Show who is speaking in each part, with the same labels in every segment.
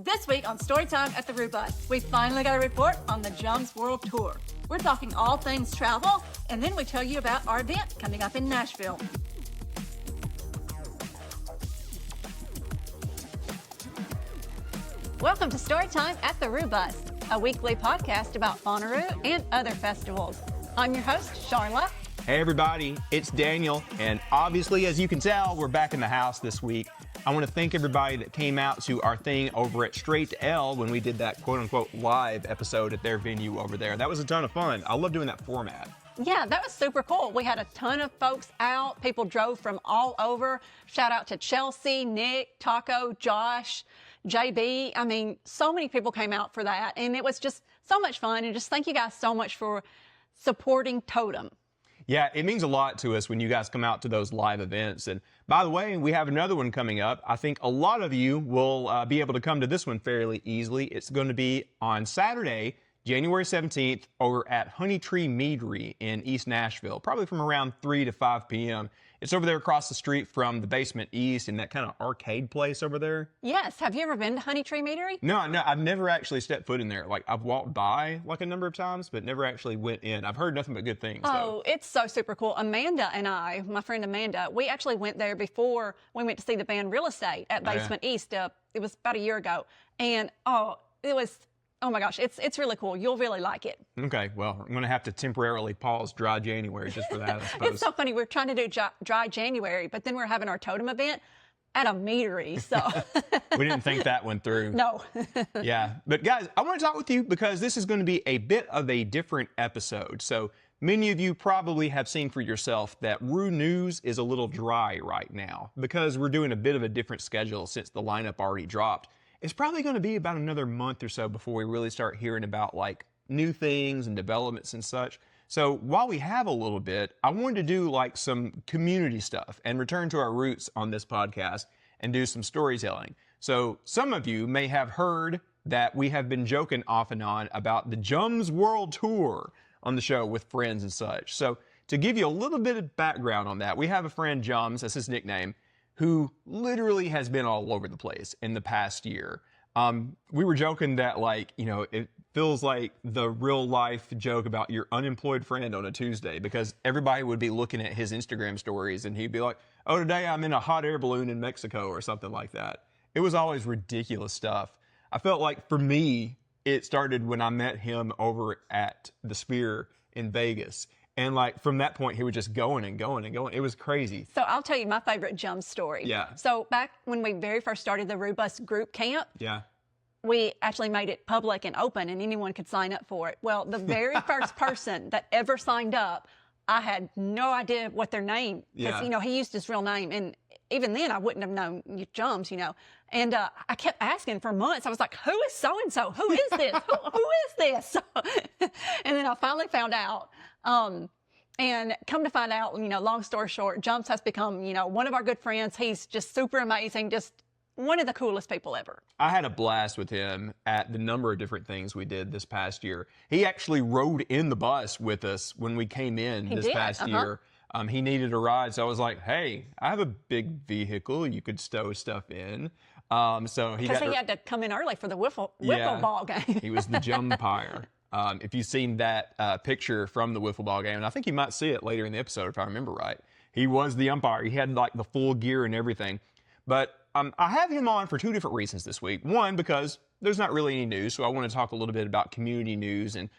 Speaker 1: This week on Storytime at the Rubus, we finally got a report on the Jums World Tour. We're talking all things travel, and then we tell you about our event coming up in Nashville. Welcome to Storytime at the Rubus, a weekly podcast about Bonnaroo and other festivals. I'm your host, Charlotte.
Speaker 2: Hey everybody, it's Daniel, and obviously, as you can tell, we're back in the house this week. I want to thank everybody that came out to our thing over at Straight to L when we did that quote-unquote live episode at their venue over there. That was a ton of fun. I love doing that format.
Speaker 1: Yeah, that was super cool. We had a ton of folks out. People drove from all over. Shout out to Chelsea, Nick, Taco, Josh, JB. I mean, so many people came out for that, and it was just so much fun. And just thank you guys so much for supporting Totem.
Speaker 2: Yeah, it means a lot to us when you guys come out to those live events. And by the way, we have another one coming up. I think a lot of you will be able to come to this one fairly easily. It's going to be on Saturday, January 17th, over at Honey Tree Meadery in East Nashville, probably from around 3 to 5 p.m. It's over there across the street from the Basement East in that kind of arcade place over there.
Speaker 1: Yes. Have you ever been to Honey Tree Meadery?
Speaker 2: No, I've never actually stepped foot in there. Like, I've walked by like a number of times, but never actually went in. I've heard nothing but good things, though.
Speaker 1: Oh, it's so super cool. Amanda and I, my friend Amanda, we actually went there before we went to see the band Real Estate at Basement East. It was about a year ago. And, oh my gosh, it's really cool. You'll really like it.
Speaker 2: Okay, well, I'm going to have to temporarily pause Dry January just for that, I suppose.
Speaker 1: It's so funny. We're trying to do Dry January, but then we're having our Totem event at a meadery, so.
Speaker 2: We didn't think that one through.
Speaker 1: No.
Speaker 2: Yeah, but guys, I want to talk with you because this is going to be a bit of a different episode. So many of you probably have seen for yourself that Roo News is a little dry right now because we're doing a bit of a different schedule since the lineup already dropped. It's probably going to be about another month or so before we really start hearing about like new things and developments and such. So while we have a little bit, I wanted to do like some community stuff and return to our roots on this podcast and do some storytelling. So some of you may have heard that we have been joking off and on about the Jums World Tour on the show with friends and such. So to give you a little bit of background on that, we have a friend, Jums, that's his nickname, who literally has been all over the place in the past year. We were joking that, like, you know, it feels like the real life joke about your unemployed friend on a Tuesday, because everybody would be looking at his Instagram stories and he'd be like, oh, today I'm in a hot air balloon in Mexico or something like that. It was always ridiculous stuff. I felt like for me, it started when I met him over at the Spear in Vegas. And like from that point, he was just going and going and going. It was crazy.
Speaker 1: So I'll tell you my favorite Jums story.
Speaker 2: Yeah.
Speaker 1: So back when we very first started the Rubus group camp, we actually made it public and open and anyone could sign up for it. Well, the very first person that ever signed up, I had no idea what their name, because, you know, he used his real name. And even then I wouldn't have known Jums, you know. And I kept asking for months. I was like, who is so-and-so? Who is this? who is this? And then I finally found out. And come to find out, you know, long story short, Jums has become, you know, one of our good friends. He's just super amazing. Just one of the coolest people ever. I
Speaker 2: had a blast with him at the number of different things we did this past year. He actually rode in the bus with us when we came in this past year. He needed a ride, so I was like, hey, I have a big vehicle you could stow stuff in. So he
Speaker 1: had to come in early for the wiffle ball game.
Speaker 2: He was the Jumpire. If you've seen that picture from the wiffle ball game, and I think you might see it later in the episode if I remember right, he was the umpire. He had like the full gear and everything. But I have him on for two different reasons this week. One, because there's not really any news, so I want to talk a little bit about community news and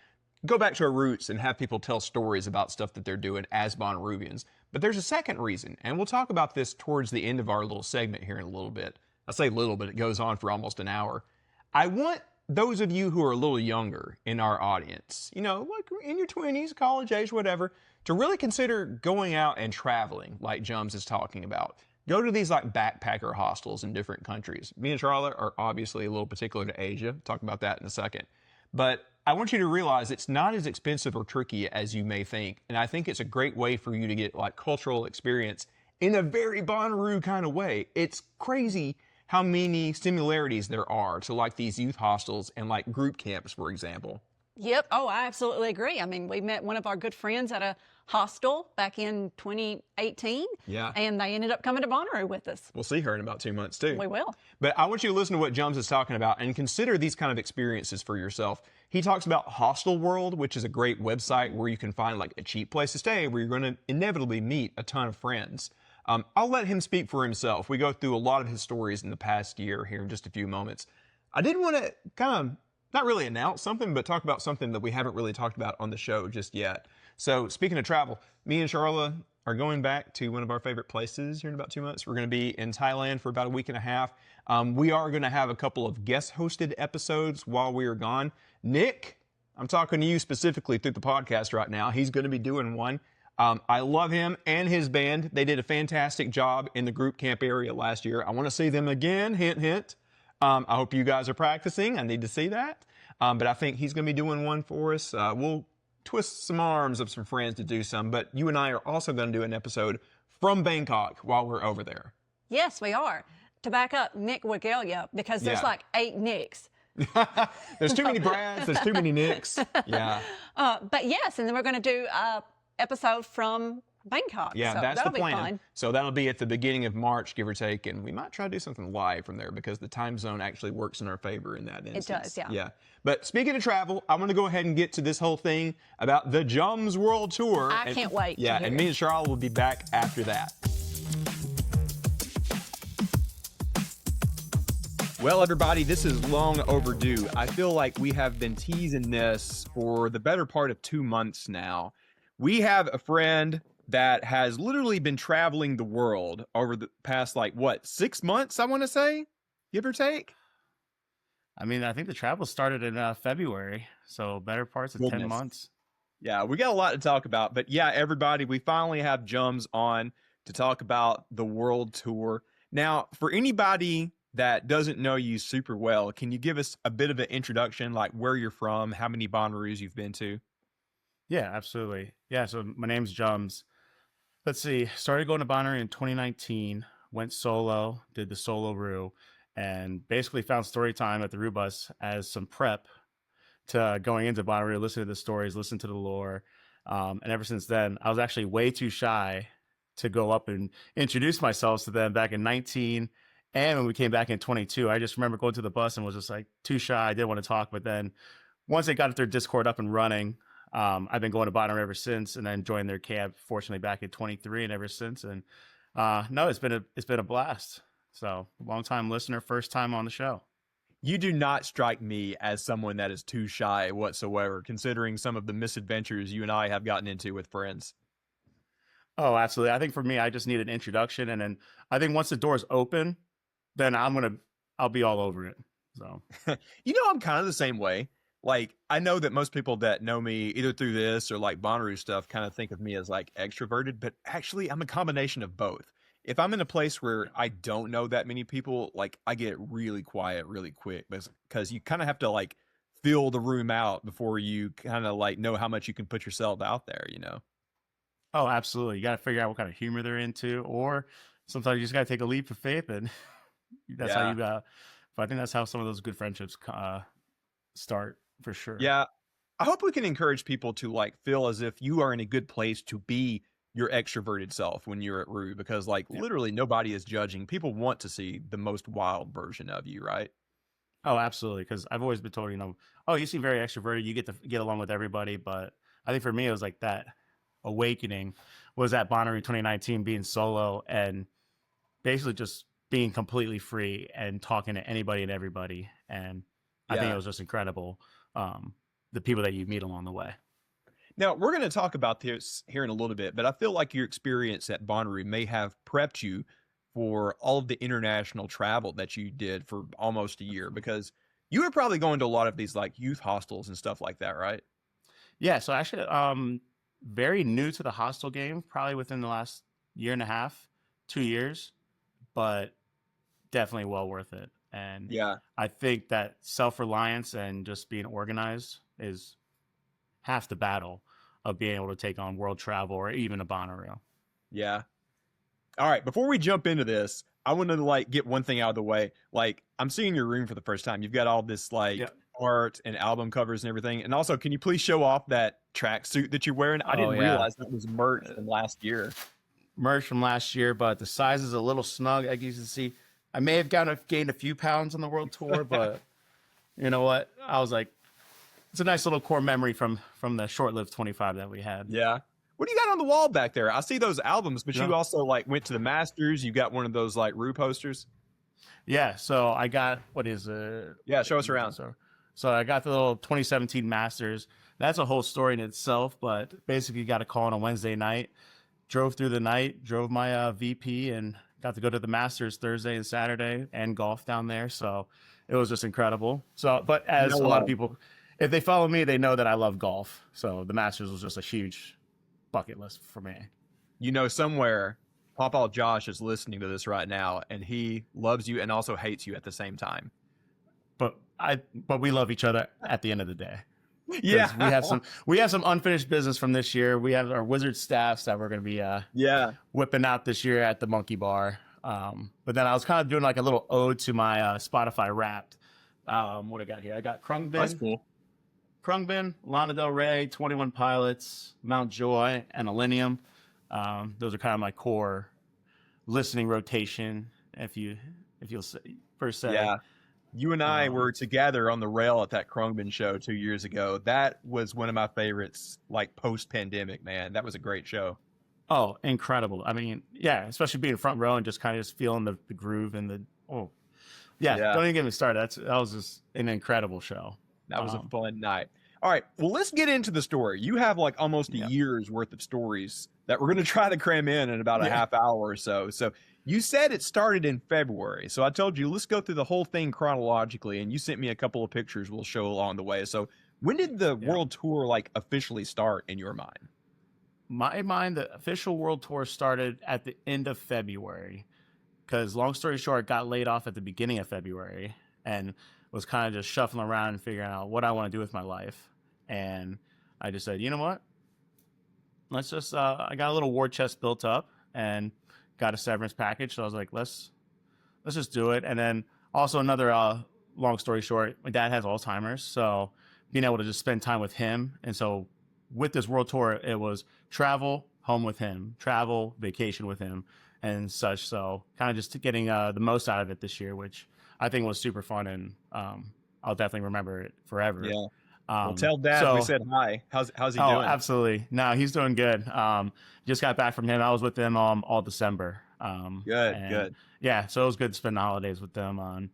Speaker 2: go back to our roots and have people tell stories about stuff that they're doing as Bonnaroovians. But there's a second reason, and we'll talk about this towards the end of our little segment here in a little bit. I say little, but it goes on for almost an hour. I want those of you who are a little younger in our audience, you know, like in your 20s, college age, whatever, to really consider going out and traveling like Jums is talking about. Go to these like backpacker hostels in different countries. Me and Charlotte are obviously a little particular to Asia. Talk about that in a second. But I want you to realize it's not as expensive or tricky as you may think. And I think it's a great way for you to get like cultural experience in a very Bonnaroo kind of way. It's crazy how many similarities there are to like these youth hostels and like group camps, for example.
Speaker 1: Yep. Oh, I absolutely agree. I mean, we met one of our good friends at a hostel back in 2018.
Speaker 2: Yeah.
Speaker 1: And they ended up coming to Bonnaroo with us.
Speaker 2: We'll see her in about 2 months too.
Speaker 1: We will.
Speaker 2: But I want you to listen to what Jums is talking about and consider these kind of experiences for yourself. He talks about Hostel World, which is a great website where you can find like a cheap place to stay where you're going to inevitably meet a ton of friends. I'll let him speak for himself. We go through a lot of his stories in the past year here in just a few moments. I did want to kind of not really announce something, but talk about something that we haven't really talked about on the show just yet. So speaking of travel, me and Charla are going back to one of our favorite places here in about 2 months. We're going to be in Thailand for about a week and a half. We are going to have a couple of guest-hosted episodes while we are gone. Nick, I'm talking to you specifically through the podcast right now. He's going to be doing one. I love him and his band. They did a fantastic job in the group camp area last year. I want to see them again, hint, hint. I hope you guys are practicing. I need to see that. But I think he's going to be doing one for us. We'll twist some arms of some friends to do some. But you and I are also going to do an episode from Bangkok while we're over there.
Speaker 1: Yes, we are. To back up, Nick Wigelia, because there's like 8 Nicks.
Speaker 2: There's too many Brads. There's too many Nicks. Yeah.
Speaker 1: But yes, and then we're going to do an episode from Bangkok.
Speaker 2: Yeah,
Speaker 1: so
Speaker 2: that's the plan.
Speaker 1: Fun.
Speaker 2: So that'll be at the beginning of March, give or take, and we might try to do something live from there because the time zone actually works in our favor in that instance.
Speaker 1: It does, yeah.
Speaker 2: Yeah. But speaking of travel, I'm going to go ahead and get to this whole thing about the Jums World Tour.
Speaker 1: I can't wait.
Speaker 2: Yeah, and me and Charlotte will be back after that. Well, everybody, this is long overdue. I feel like we have been teasing this for the better part of 2 months now. We have a friend that has literally been traveling the world over the past, 6 months, I want to say, give or take?
Speaker 3: I mean, I think the travel started in February, so better parts of 10 months.
Speaker 2: Yeah, we got a lot to talk about. But yeah, everybody, we finally have Jums on to talk about the world tour. Now, for anybody that doesn't know you super well, can you give us a bit of an introduction, like where you're from, how many Bonnaroos you've been to?
Speaker 3: Yeah, absolutely. Yeah, so my name's Jums. Let's see, started going to Bonnaroo in 2019, went solo, did the solo Roo, and basically found story time at the Roo bus as some prep to going into Bonnaroo, listen to the stories, listen to the lore. And ever since then, I was actually way too shy to go up and introduce myself to them back in 19. And when we came back in 22, I just remember going to the bus and was just like too shy. I didn't want to talk. But then once they got their Discord up and running, I've been going to Bonnaroo ever since, and then joined their camp, fortunately, back in 23 and ever since. And no, it's been a blast. So long time listener, first time on the show.
Speaker 2: You do not strike me as someone that is too shy whatsoever, considering some of the misadventures you and I have gotten into with friends.
Speaker 3: Oh, absolutely. I think for me, I just need an introduction. And then I think once the doors open, then I'll be all over it. So,
Speaker 2: I'm kind of the same way. Like, I know that most people that know me either through this or like Bonnaroo stuff kind of think of me as like extroverted, but actually I'm a combination of both. If I'm in a place where I don't know that many people, like I get really quiet really quick because you kind of have to like fill the room out before you kind of like know how much you can put yourself out there,
Speaker 3: Oh, absolutely. You got to figure out what kind of humor they're into, or sometimes you just got to take a leap of faith, and that's how you got. But I think that's how some of those good friendships start for sure.
Speaker 2: Yeah. I hope we can encourage people to like feel as if you are in a good place to be your extroverted self when you're at Roo, because literally nobody is judging. People want to see the most wild version of you, right?
Speaker 3: Oh, absolutely. Because I've always been told, oh, you seem very extroverted. You get to get along with everybody. But I think for me, it was like that awakening was at Bonnaroo 2019, being solo and basically just being completely free and talking to anybody and everybody. And I think it was just incredible. The people that you meet along the way.
Speaker 2: Now, we're going to talk about this here in a little bit, but I feel like your experience at Bonnaroo may have prepped you for all of the international travel that you did for almost a year, because you were probably going to a lot of these like youth hostels and stuff like that, right?
Speaker 3: Yeah. So actually, very new to the hostel game, probably within the last year and a half, 2 years, but definitely well worth it. And
Speaker 2: yeah,
Speaker 3: I think that self-reliance and just being organized is half the battle of being able to take on world travel or even a Bonnaroo.
Speaker 2: Yeah. All right. Before we jump into this, I want to get one thing out of the way. Like, I'm seeing your room for the first time. You've got all this art and album covers and everything. And also, can you please show off that tracksuit that you're wearing? I didn't realize that was merch from last year.
Speaker 3: Merch from last year, but the size is a little snug. As you can see, I may have gained a few pounds on the world tour, but you know what? I was like, it's a nice little core memory from the short-lived 25 that we had.
Speaker 2: Yeah. What do you got on the wall back there? I see those albums, but you also like went to the Masters. You got one of those like Rue posters.
Speaker 3: Yeah. So I got, what is it?
Speaker 2: Yeah. Show us around.
Speaker 3: So I got the little 2017 Masters. That's a whole story in itself, but basically got a call on a Wednesday night, drove through the night, drove my VP, and got to go to the Masters Thursday and Saturday and golf down there. So it was just incredible. So, but as a lot of people, if they follow me, they know that I love golf. So the Masters was just a huge bucket list for me.
Speaker 2: You know, somewhere Pawpaw Josh is listening to this right now, and he loves you and also hates you at the same time.
Speaker 3: But we love each other at the end of the day.
Speaker 2: Yeah,
Speaker 3: we have some unfinished business from this year. We have our Wizard staffs that we're going to be whipping out this year at the Monkey Bar. But then I was kind of doing like a little ode to my Spotify Wrapped. What I got here? I got Krungbin.
Speaker 2: That's cool.
Speaker 3: Krungbin, Lana Del Rey, 21 Pilots, Mount Joy, and Millennium. Those are kind of my core listening rotation. If you'll say per se.
Speaker 2: Yeah. You and I were together on the rail at that Krungbin show 2 years ago. That was one of my favorites, like post-pandemic, man. That was a great show.
Speaker 3: Oh, incredible. I mean, yeah, especially being front row and just kind of just feeling the groove and don't even get me started. That was just an incredible show.
Speaker 2: That was a fun night. All right, well, let's get into the story. You have like almost a year's worth of stories that we're going to try to cram in about a half hour or so. So you said it started in February. So I told you, let's go through the whole thing chronologically. And you sent me a couple of pictures we'll show along the way. So when did the world tour like officially start in your mind?
Speaker 3: My mind, the official world tour started at the end of February. Because long story short, got laid off at the beginning of February and was kind of just shuffling around and figuring out what I want to do with my life. And I just said, you know what? Let's just, I got a little war chest built up and got a severance package. So I was like, let's just do it. And then also another long story short, my dad has Alzheimer's. So being able to just spend time with him. And so with this world tour, it was travel, home with him, travel, vacation with him and such. So kind of just getting the most out of it this year, which I think was super fun. And I'll definitely remember it forever.
Speaker 2: Yeah. Well, tell Dad we said hi. How's he doing?
Speaker 3: Oh, absolutely. No, he's doing good. Just got back from him. I was with them all December.
Speaker 2: Good.
Speaker 3: Yeah, so it was good to spend the holidays with them.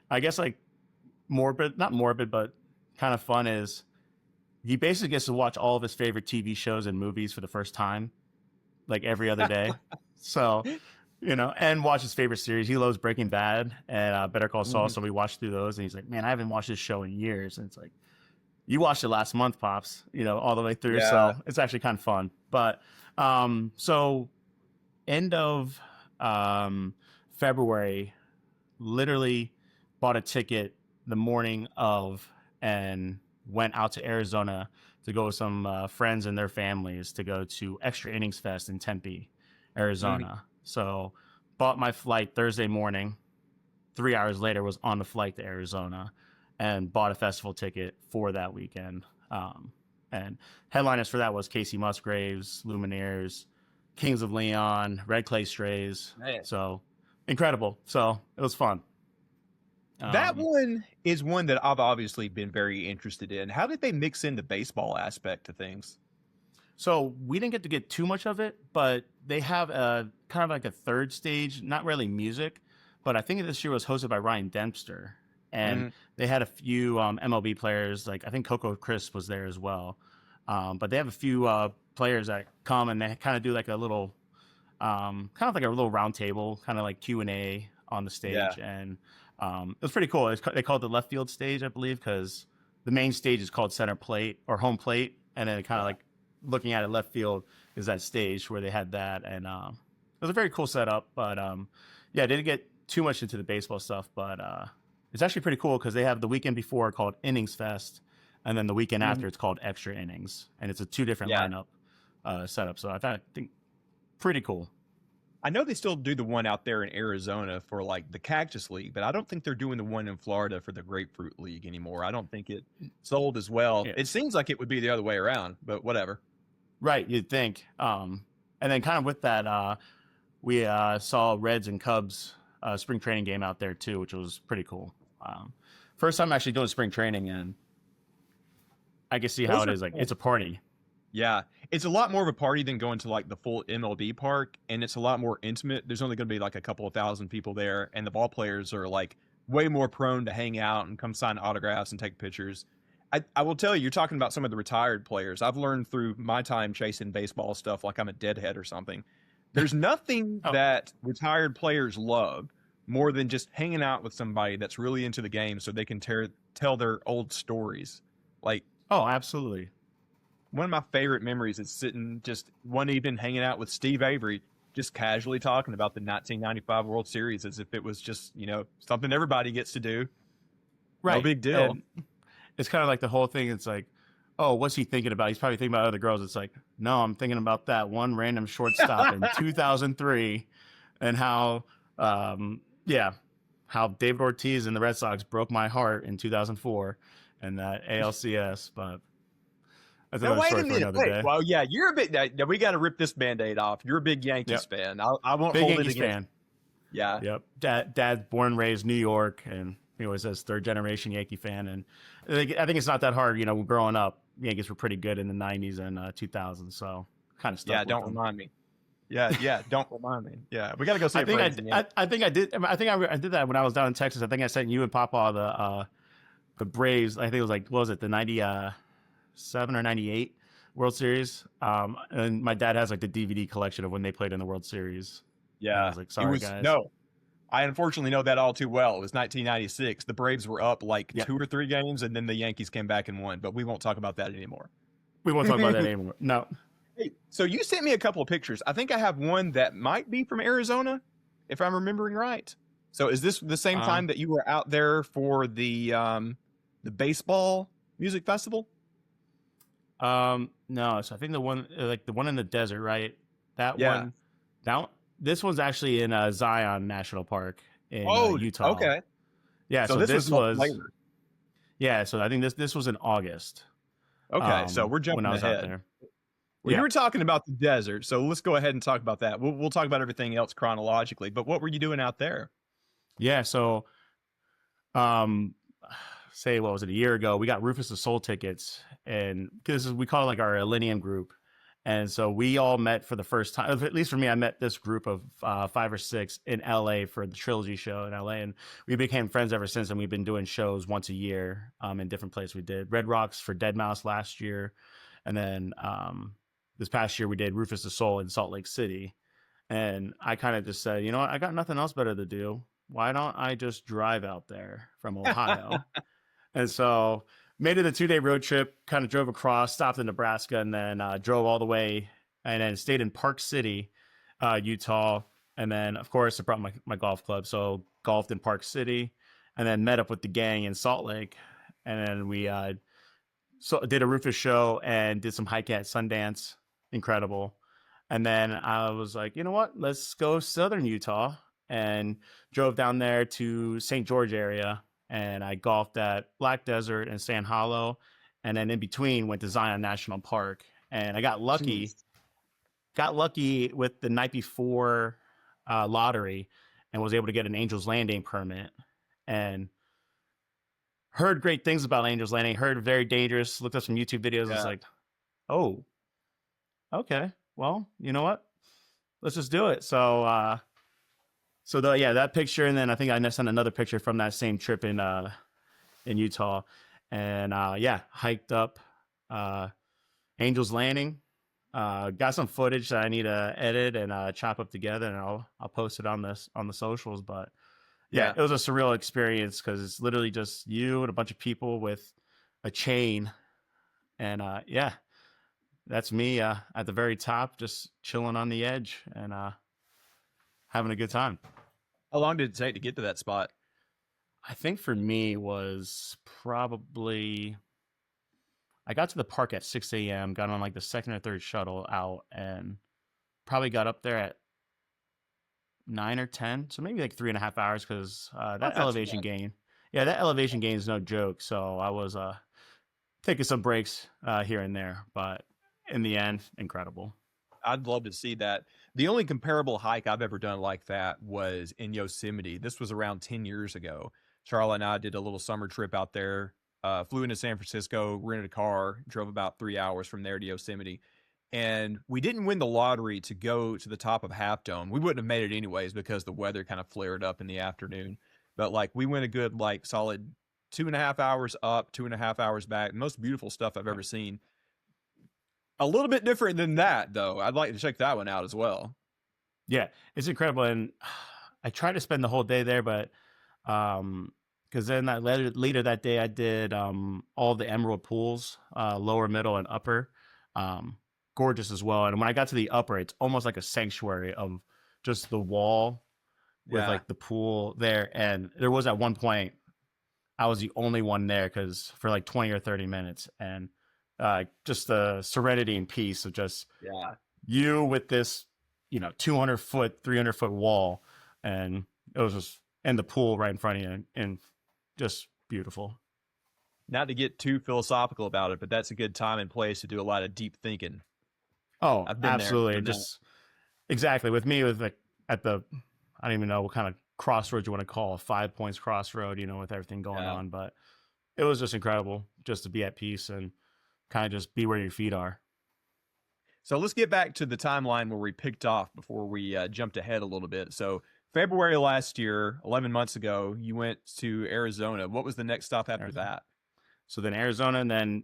Speaker 3: I guess like not morbid, but kind of fun is he basically gets to watch all of his favorite TV shows and movies for the first time, like every other day. So, and watch his favorite series. He loves Breaking Bad and Better Call Saul. So we watched through those and he's like, man, I haven't watched this show in years. And it's like, you watched it last month, Pops, all the way through. Yeah. So it's actually kind of fun. But so end of February, literally bought a ticket the morning of and went out to Arizona to go with some friends and their families to go to Extra Innings Fest in Tempe, Arizona. So bought my flight Thursday morning. 3 hours later was on the flight to Arizona. And bought a festival ticket for that weekend. And headliners for that was Casey Musgraves, Lumineers, Kings of Leon, Red Clay Strays. Man. So incredible. So it was fun.
Speaker 2: That one is one that I've obviously been very interested in. How did they mix in the baseball aspect to things?
Speaker 3: So we didn't get to get too much of it, but they have a kind of like a third stage, not really music, but I think this year was hosted by Ryan Dempster. And they had a few MLB players, like I think Coco Crisp was there as well. But they have a few players that come and they kind of do like a little, kind of like a little round table, kind of like Q&A on the stage. Yeah. And it was pretty cool. They call it the left field stage, I believe, because the main stage is called center plate or home plate. And then kind of like looking at it left field is that stage where they had that. And it was a very cool setup. But yeah, didn't get too much into the baseball stuff, but it's actually pretty cool because they have the weekend before called Innings Fest, and then the weekend after it's called Extra Innings, and it's a two different lineup setup. So I think pretty cool.
Speaker 2: I know they still do the one out there in Arizona for like the Cactus League, but I don't think they're doing the one in Florida for the Grapefruit League anymore. I don't think it sold as well.
Speaker 3: Yeah.
Speaker 2: It seems like it would be the other way around, but whatever.
Speaker 3: Right, you'd think. And then kind of with that, we saw Reds and Cubs spring training game out there too, which was pretty cool. First time actually doing spring training, and I can see how it is. Like, it's a party.
Speaker 2: Yeah, it's a lot more of a party than going to like the full MLB park, and it's a lot more intimate. There's only going to be like a couple of thousand people there, and the ball players are like way more prone to hang out and come sign autographs and take pictures. I will tell you, you're talking about some of the retired players. I've learned through my time chasing baseball stuff like I'm a deadhead or something. There's nothing that retired players love more than just hanging out with somebody that's really into the game so they can tell their old stories. Like,
Speaker 3: oh, absolutely.
Speaker 2: One of my favorite memories is sitting just one evening hanging out with Steve Avery, just casually talking about the 1995 World Series as if it was just, something everybody gets to do.
Speaker 3: Right.
Speaker 2: No big deal.
Speaker 3: And it's kind of like the whole thing. It's like, oh, what's he thinking about? He's probably thinking about other girls. It's like, no, I'm thinking about that one random shortstop in 2003 and how David Ortiz and the Red Sox broke my heart in 2004 and that ALCS. But that's another story for another day.
Speaker 2: Well, yeah, you're a big. We got to rip this Band-Aid off. You're a big Yankees fan. I won't
Speaker 3: big
Speaker 2: hold
Speaker 3: Yankees
Speaker 2: it against.
Speaker 3: Fan.
Speaker 2: Yeah.
Speaker 3: Yep. Dad's born and raised New York, and he always says third generation Yankee fan. And I think it's not that hard. Growing up, Yankees were pretty good in the 90s and 2000s. So kind of stuff.
Speaker 2: Yeah. Don't remind me. Yeah. Don't remind me. Yeah. We got to go see.
Speaker 3: I think I did. I think I did that when I was down in Texas. I think I sent you and Papa the Braves. I think it was like, what was it? The 97 or 98 World Series. And my dad has like the DVD collection of when they played in the World Series.
Speaker 2: Yeah.
Speaker 3: And I was like, sorry, guys.
Speaker 2: No. I unfortunately know that all too well. It was 1996. The Braves were up like 2 or 3 games, and then the Yankees came back and won. But we won't talk about that anymore.
Speaker 3: We won't talk about that anymore. No.
Speaker 2: Hey, so you sent me a couple of pictures. I think I have one that might be from Arizona, if I'm remembering right. So is this the same time that you were out there for the baseball music festival?
Speaker 3: No. So I think the one in the desert, right? That one. This one's actually in Zion National Park in Utah.
Speaker 2: Okay.
Speaker 3: Yeah.
Speaker 2: So this was later.
Speaker 3: Yeah. So I think this was in August.
Speaker 2: Okay. So we're jumping
Speaker 3: when I was
Speaker 2: ahead.
Speaker 3: out there.
Speaker 2: Well, you were talking about the desert, so let's go ahead and talk about that. We'll talk about everything else chronologically. But what were you doing out there?
Speaker 3: Yeah. So, say what was it, a year ago? We got Rufus the Soul tickets, and because we call it like our Millennium group. And so we all met for the first time, at least for me, I met this group of 5 or 6 in LA for the Trilogy show in LA. And we became friends ever since. And we've been doing shows once a year in different places. We did Red Rocks for Dead Mouse last year. And then this past year we did Rufus the Soul in Salt Lake City. And I kind of just said, you know what? I got nothing else better to do. Why don't I just drive out there from Ohio? And so made it a 2-day road trip, kind of drove across, stopped in Nebraska, and then drove all the way and then stayed in Park City, Utah. And then, of course, I brought my golf club. So golfed in Park City and then met up with the gang in Salt Lake. And then we did a Rufus show and did some hiking at Sundance. Incredible. And then I was like, you know what? Let's go southern Utah, and drove down there to St. George area. And I golfed at Black Desert and Sand Hollow. And then in between went to Zion National Park. And I got lucky.
Speaker 2: Jeez.
Speaker 3: Got lucky with the night before lottery and was able to get an Angel's Landing permit. And heard great things about Angel's Landing. Heard very dangerous. Looked up some YouTube videos.
Speaker 2: Yeah.
Speaker 3: It's like, oh, okay. Well, you know what? Let's just do it. So, that picture, and then I think I sent another picture from that same trip in Utah, and hiked up Angel's Landing. Got some footage that I need to edit and chop up together, and I'll post it on the socials. But it was a surreal experience because it's literally just you and a bunch of people with a chain, and that's me at the very top, just chilling on the edge and having a good time.
Speaker 2: How long did it take to get to that spot?
Speaker 3: I think for me was probably, I got to the park at 6 a.m., got on like the second or third shuttle out, and probably got up there at 9 or 10, so maybe like 3.5 hours, because that
Speaker 2: That's not too
Speaker 3: elevation
Speaker 2: bad.
Speaker 3: gain. Yeah, that elevation gain is no joke. So I was taking some breaks here and there, but in the end, incredible.
Speaker 2: I'd love to see that. The only comparable hike I've ever done like that was in Yosemite. This was around 10 years ago. Charlotte and I did a little summer trip out there, flew into San Francisco, rented a car, drove about 3 hours from there to Yosemite. And we didn't win the lottery to go to the top of Half Dome. We wouldn't have made it anyways because the weather kind of flared up in the afternoon. But like we went a good, like solid 2.5 hours up, 2.5 hours back. Most beautiful stuff I've ever seen. A little bit different than that, though. I'd like to check that one out as well.
Speaker 3: Yeah, it's incredible. And I tried to spend the whole day there, but because then later that day I did all the emerald pools, lower, middle, and upper. Gorgeous as well. And when I got to the upper, it's almost like a sanctuary of just the wall with like the pool there. And there was at one point I was the only one there because for like 20 or 30 minutes, and just the serenity and peace of just you with this 200-foot 300-foot wall, and it was just, and the pool right in front of you, and just beautiful.
Speaker 2: Not to get too philosophical about it, but that's a good time and place to do a lot of deep thinking.
Speaker 3: Oh, absolutely. Just exactly. With me, with like at the, I don't even know what kind of crossroads you want to call, a 5 points crossroad, with everything going on, but it was just incredible just to be at peace and kind of just be where your feet are.
Speaker 2: So let's get back to the timeline where we picked off before we jumped ahead a little bit. So February last year, 11 months ago, you went to Arizona. What was the next stop after that?
Speaker 3: So then Arizona, and then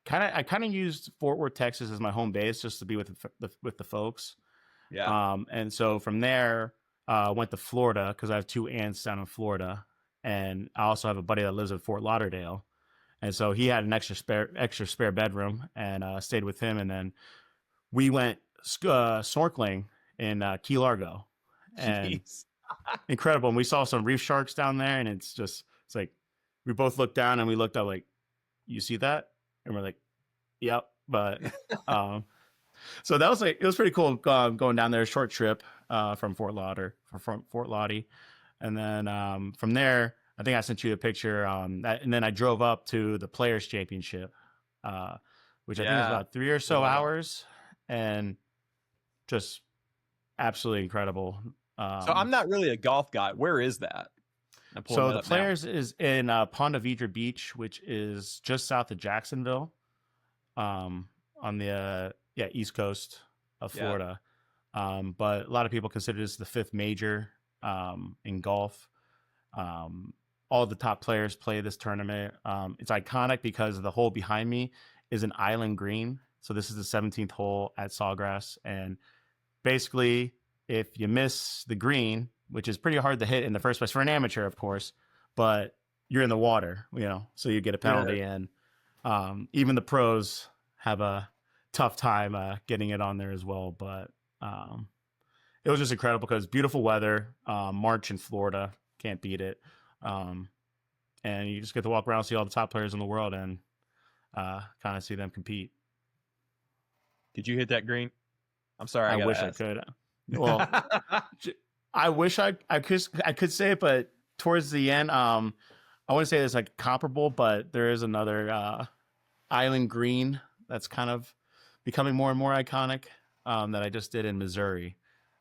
Speaker 3: I kind of used Fort Worth, Texas as my home base just to be with the folks.
Speaker 2: Yeah.
Speaker 3: And so from there, went to Florida because I have 2 aunts down in Florida, and I also have a buddy that lives in Fort Lauderdale, and so he had an extra spare bedroom, and stayed with him. And then we went snorkeling in Key Largo, and incredible. And we saw some reef sharks down there, and it's like we both looked down and we looked up like, you see that? And we're like, yep. But so that was it was pretty cool going down there, a short trip from Fort Lauderdale. And then from there, I think I sent you a picture, and then I drove up to the Players Championship, which I think was about 3 or so hours, and just absolutely incredible.
Speaker 2: So I'm not really a golf guy. Where is that?
Speaker 3: So the Players is in Ponte Vedra Beach, which is just south of Jacksonville, on the east coast of Florida. But a lot of people consider this the 5th major in golf. All the top players play this tournament. It's iconic because the hole behind me is an island green. So this is the 17th hole at Sawgrass. And basically, if you miss the green, which is pretty hard to hit in the first place for an amateur, of course, but you're in the water, so you get a penalty. And even the pros have a tough time getting it on there as well. But it was just incredible because beautiful weather, March in Florida, can't beat it. And you just get to walk around, see all the top players in the world, and kind of see them compete.
Speaker 2: Did you hit that green? I'm sorry.
Speaker 3: I wish I could. Well, I wish I could say it, but towards the end, I wouldn't say it's like comparable, but there is another island green that's kind of becoming more and more iconic that I just did in Missouri,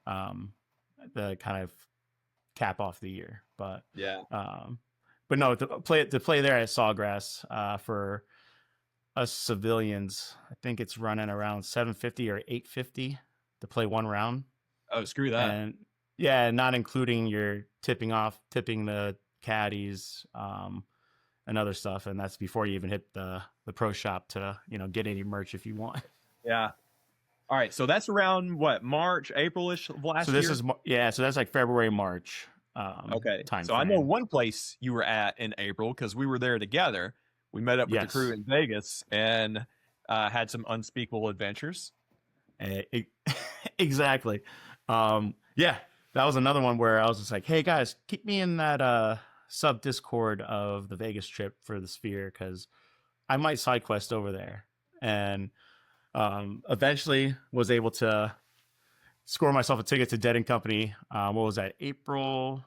Speaker 3: the kind of cap off the year. But but no, to play there at Sawgrass for us civilians, I think it's running around $750 or $850 to play one round.
Speaker 2: Oh, screw that.
Speaker 3: And not including your tipping the caddies, and other stuff. And that's before you even hit the pro shop to, get any merch if you want.
Speaker 2: Yeah. All right. So that's around what, March, April-ish of last year?
Speaker 3: So that's like February, March.
Speaker 2: Okay.
Speaker 3: Time
Speaker 2: so
Speaker 3: frame.
Speaker 2: I know one place you were at in April because we were there together. We met up with the crew in Vegas and had some unspeakable adventures.
Speaker 3: Exactly. That was another one where I was just like, hey guys, keep me in that sub Discord of the Vegas trip for the Sphere, because I might side quest over there. And eventually was able to score myself a ticket to Dead and Company. What was that? April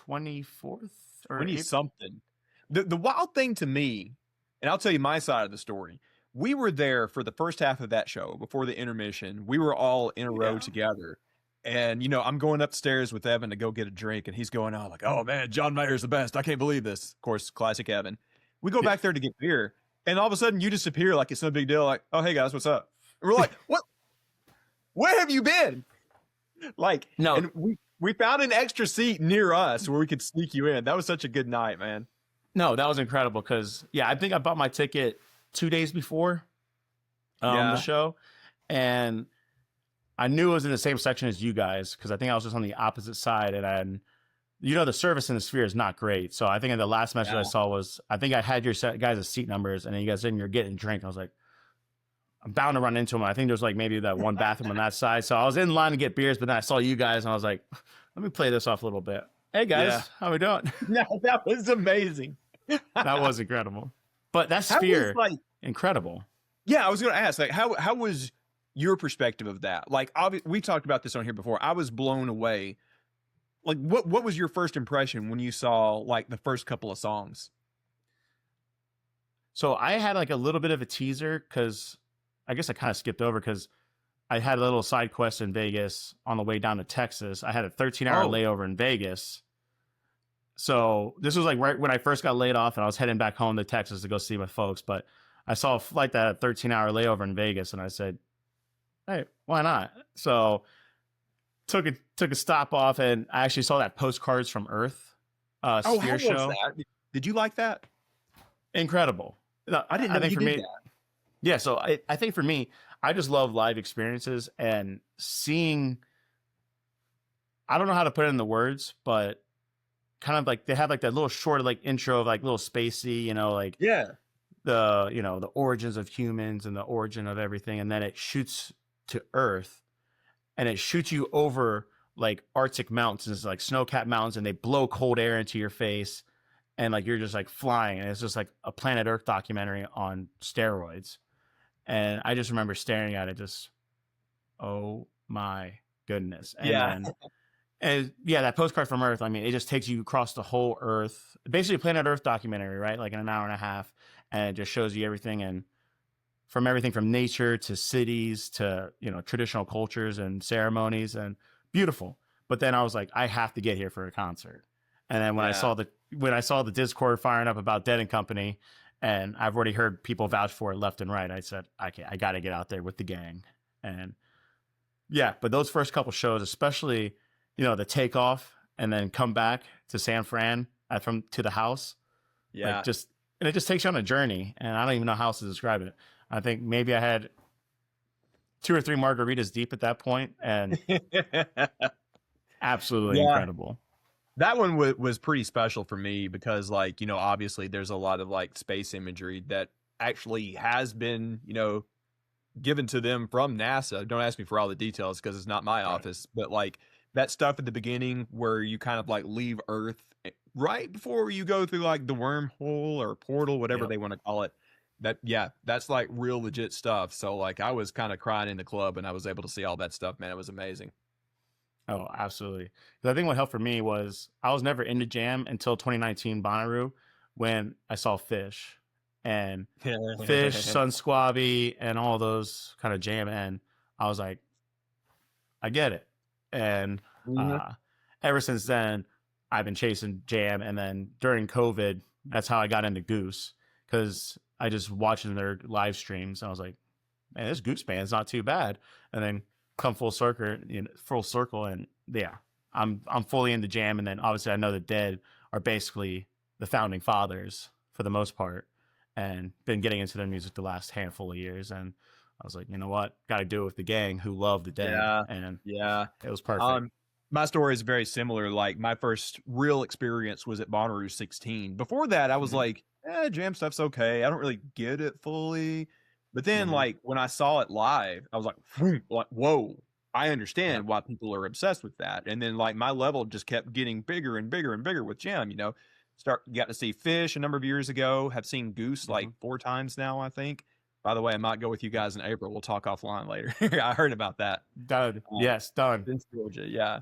Speaker 3: 24th or
Speaker 2: 20 something. The wild thing to me, and I'll tell you my side of the story. We were there for the first half of that show before the intermission. We were all in a row together. And, you know, I'm going upstairs with Evan to go get a drink, and he's going on like, oh, man, John Mayer's the best. I can't believe this. Of course, classic Evan. We go back there to get beer, and all of a sudden you disappear like it's no big deal. Like, oh, hey, guys, what's up? And we're like, what? Where have you been? Like,
Speaker 3: no.
Speaker 2: And we found an extra seat near us where we could sneak you in. That was such a good night, man.
Speaker 3: No, that was incredible because, I think I bought my ticket 2 days before the show, and I knew it was in the same section as you guys because I think I was just on the opposite side, and the service in the Sphere is not great. So I think the last message I saw was, I think I had your guys' seat numbers, and then you guys said you're getting a drink. I was like, I'm bound to run into them. I think there's like maybe that one bathroom on that side. So I was in line to get beers, but then I saw you guys, and I was like, let me play this off a little bit. Hey guys, how we doing?
Speaker 2: No, that was amazing.
Speaker 3: That was incredible. But that Sphere, incredible.
Speaker 2: Yeah, I was going to ask, like, how was your perspective of that? Like, we talked about this on here before. I was blown away. Like, what was your first impression when you saw like the first couple of songs?
Speaker 3: So I had like a little bit of a teaser because I guess I kind of skipped over because I had a little side quest in Vegas on the way down to Texas. I had a 13-hour layover in Vegas. So this was like right when I first got laid off and I was heading back home to Texas to go see my folks. But I saw a flight that had a 13-hour layover in Vegas, and I said, hey, why not? So took a stop off, and I actually saw that Postcards from Earth Sphere show.
Speaker 2: That? Did you like that?
Speaker 3: Incredible. No,
Speaker 2: I didn't know you did that.
Speaker 3: Yeah, so I think for me, I just love live experiences and seeing, I don't know how to put it in the words, but kind of like they have like that little short like intro of like little spacey, the origins of humans and the origin of everything, and then it shoots to Earth, and it shoots you over like Arctic mountains, like snow-capped mountains, and they blow cold air into your face, and like you're just like flying, and it's just like a Planet Earth documentary on steroids. And I just remember staring at it, just, oh my goodness. And that Postcard from Earth, I mean, it just takes you across the whole Earth, basically a Planet Earth documentary, right? Like in an hour and a half, and it just shows you everything, and from everything from nature to cities to, traditional cultures and ceremonies, and beautiful. But then I was like, I have to get here for a concert. And then when I saw the Discord firing up about Dead and Company, and I've already heard people vouch for it left and right, I said, okay, I got to get out there with the gang. And but those first couple shows, especially, the takeoff and then come back to San Fran to the house. Yeah. And it just takes you on a journey, and I don't even know how else to describe it. I think maybe I had 2 or 3 margaritas deep at that point, and absolutely incredible.
Speaker 2: That one was pretty special for me because, like, obviously there's a lot of like space imagery that actually has been, given to them from NASA. Don't ask me for all the details because it's not my office, but like that stuff at the beginning where you kind of like leave Earth right before you go through like the wormhole or portal, whatever they want to call it. That's like real legit stuff. So like I was kind of crying in the club and I was able to see all that stuff, man. It was amazing.
Speaker 3: Oh, absolutely. Because I think what helped for me was I was never into jam until 2019 Bonnaroo, when I saw Fish and Sun Squabby and all those kind of jam. And I was like, I get it. And ever since then, I've been chasing jam. And then during COVID, that's how I got into Goose, because I just watching their live streams. I was like, man, this Goose band's not too bad. And then come full circle, and I'm fully into jam. And then obviously I know the Dead are basically the founding fathers for the most part, and been getting into their music the last handful of years. And I was like, you know what, got to do it with the gang who love the Dead. And it was perfect.
Speaker 2: My story is very similar. Like my first real experience was at Bonnaroo 16. Before that, I was like, jam stuff's okay. I don't really get it fully. But then, like, when I saw it live, I was like, whoa, I understand why people are obsessed with that. And then, like, my level just kept getting bigger and bigger and bigger with jam, Got to see Fish a number of years ago, have seen Goose like 4 times now, I think. By the way, I might go with you guys in April. We'll talk offline later. I heard about that.
Speaker 3: Done. Yes, done.
Speaker 2: In Georgia, yeah.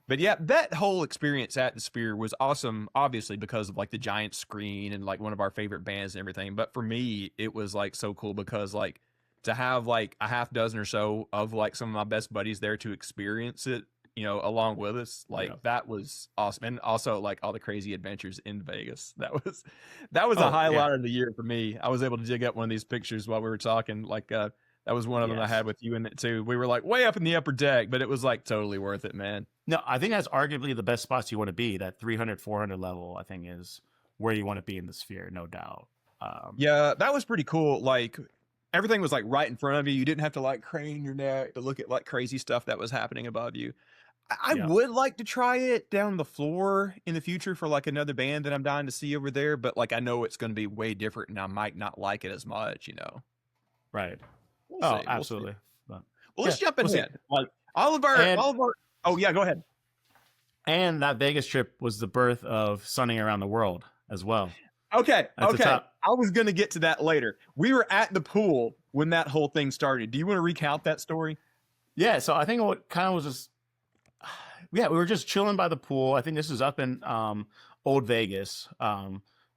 Speaker 2: But yeah, that whole experience at the Sphere was awesome, obviously, because of like the giant screen and like one of our favorite bands and everything. But for me, it was like so cool because like to have like a half dozen or so of like some of my best buddies there to experience it, along with us, like that was awesome. And also like all the crazy adventures in Vegas. That was a highlight of the year for me. I was able to dig up one of these pictures while we were talking, like that was one of them I had with you in it too. We were like way up in the upper deck, but it was like totally worth it, man.
Speaker 3: No, I think that's arguably the best spots you want to be. That 300, 400 level, I think, is where you want to be in the Sphere, no doubt.
Speaker 2: Yeah, that was pretty cool. Like everything was like right in front of you. You didn't have to like crane your neck to look at like crazy stuff that was happening above you. I would like to try it down the floor in the future for like another band that I'm dying to see over there, but like I know it's going to be way different and I might not like it as much,
Speaker 3: Right.
Speaker 2: We'll see.
Speaker 3: Absolutely.
Speaker 2: Well, let's jump ahead. Like all of our. Oh yeah, go ahead.
Speaker 3: And that Vegas trip was the birth of Sunning Around the World as well.
Speaker 2: Okay. I was going to get to that later. We were at the pool when that whole thing started. Do you want to recount that story?
Speaker 3: Yeah. So I think what kind of was just, we were just chilling by the pool. I think this was up in Old Vegas.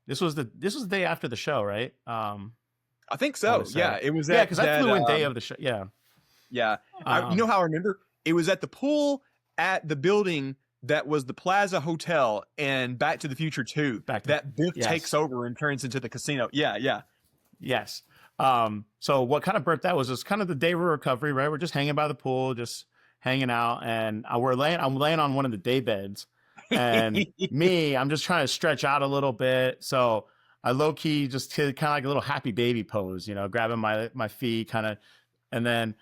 Speaker 3: This was the day after the show, right?
Speaker 2: I think so. Yeah, it was.
Speaker 3: Yeah, because I flew in day of the show. Yeah.
Speaker 2: Yeah. You know how I remember? It was at the pool at the building that was the Plaza Hotel and Back to the Future 2. That Biff takes over and turns into the casino. Yeah.
Speaker 3: Yes. So what kind of birthed that was just kind of the day of recovery, right? We're just hanging by the pool, just hanging out, and I'm laying on one of the day beds, and I'm just trying to stretch out a little bit. So I low key just kind of like a little happy baby pose, grabbing my feet kind of, and then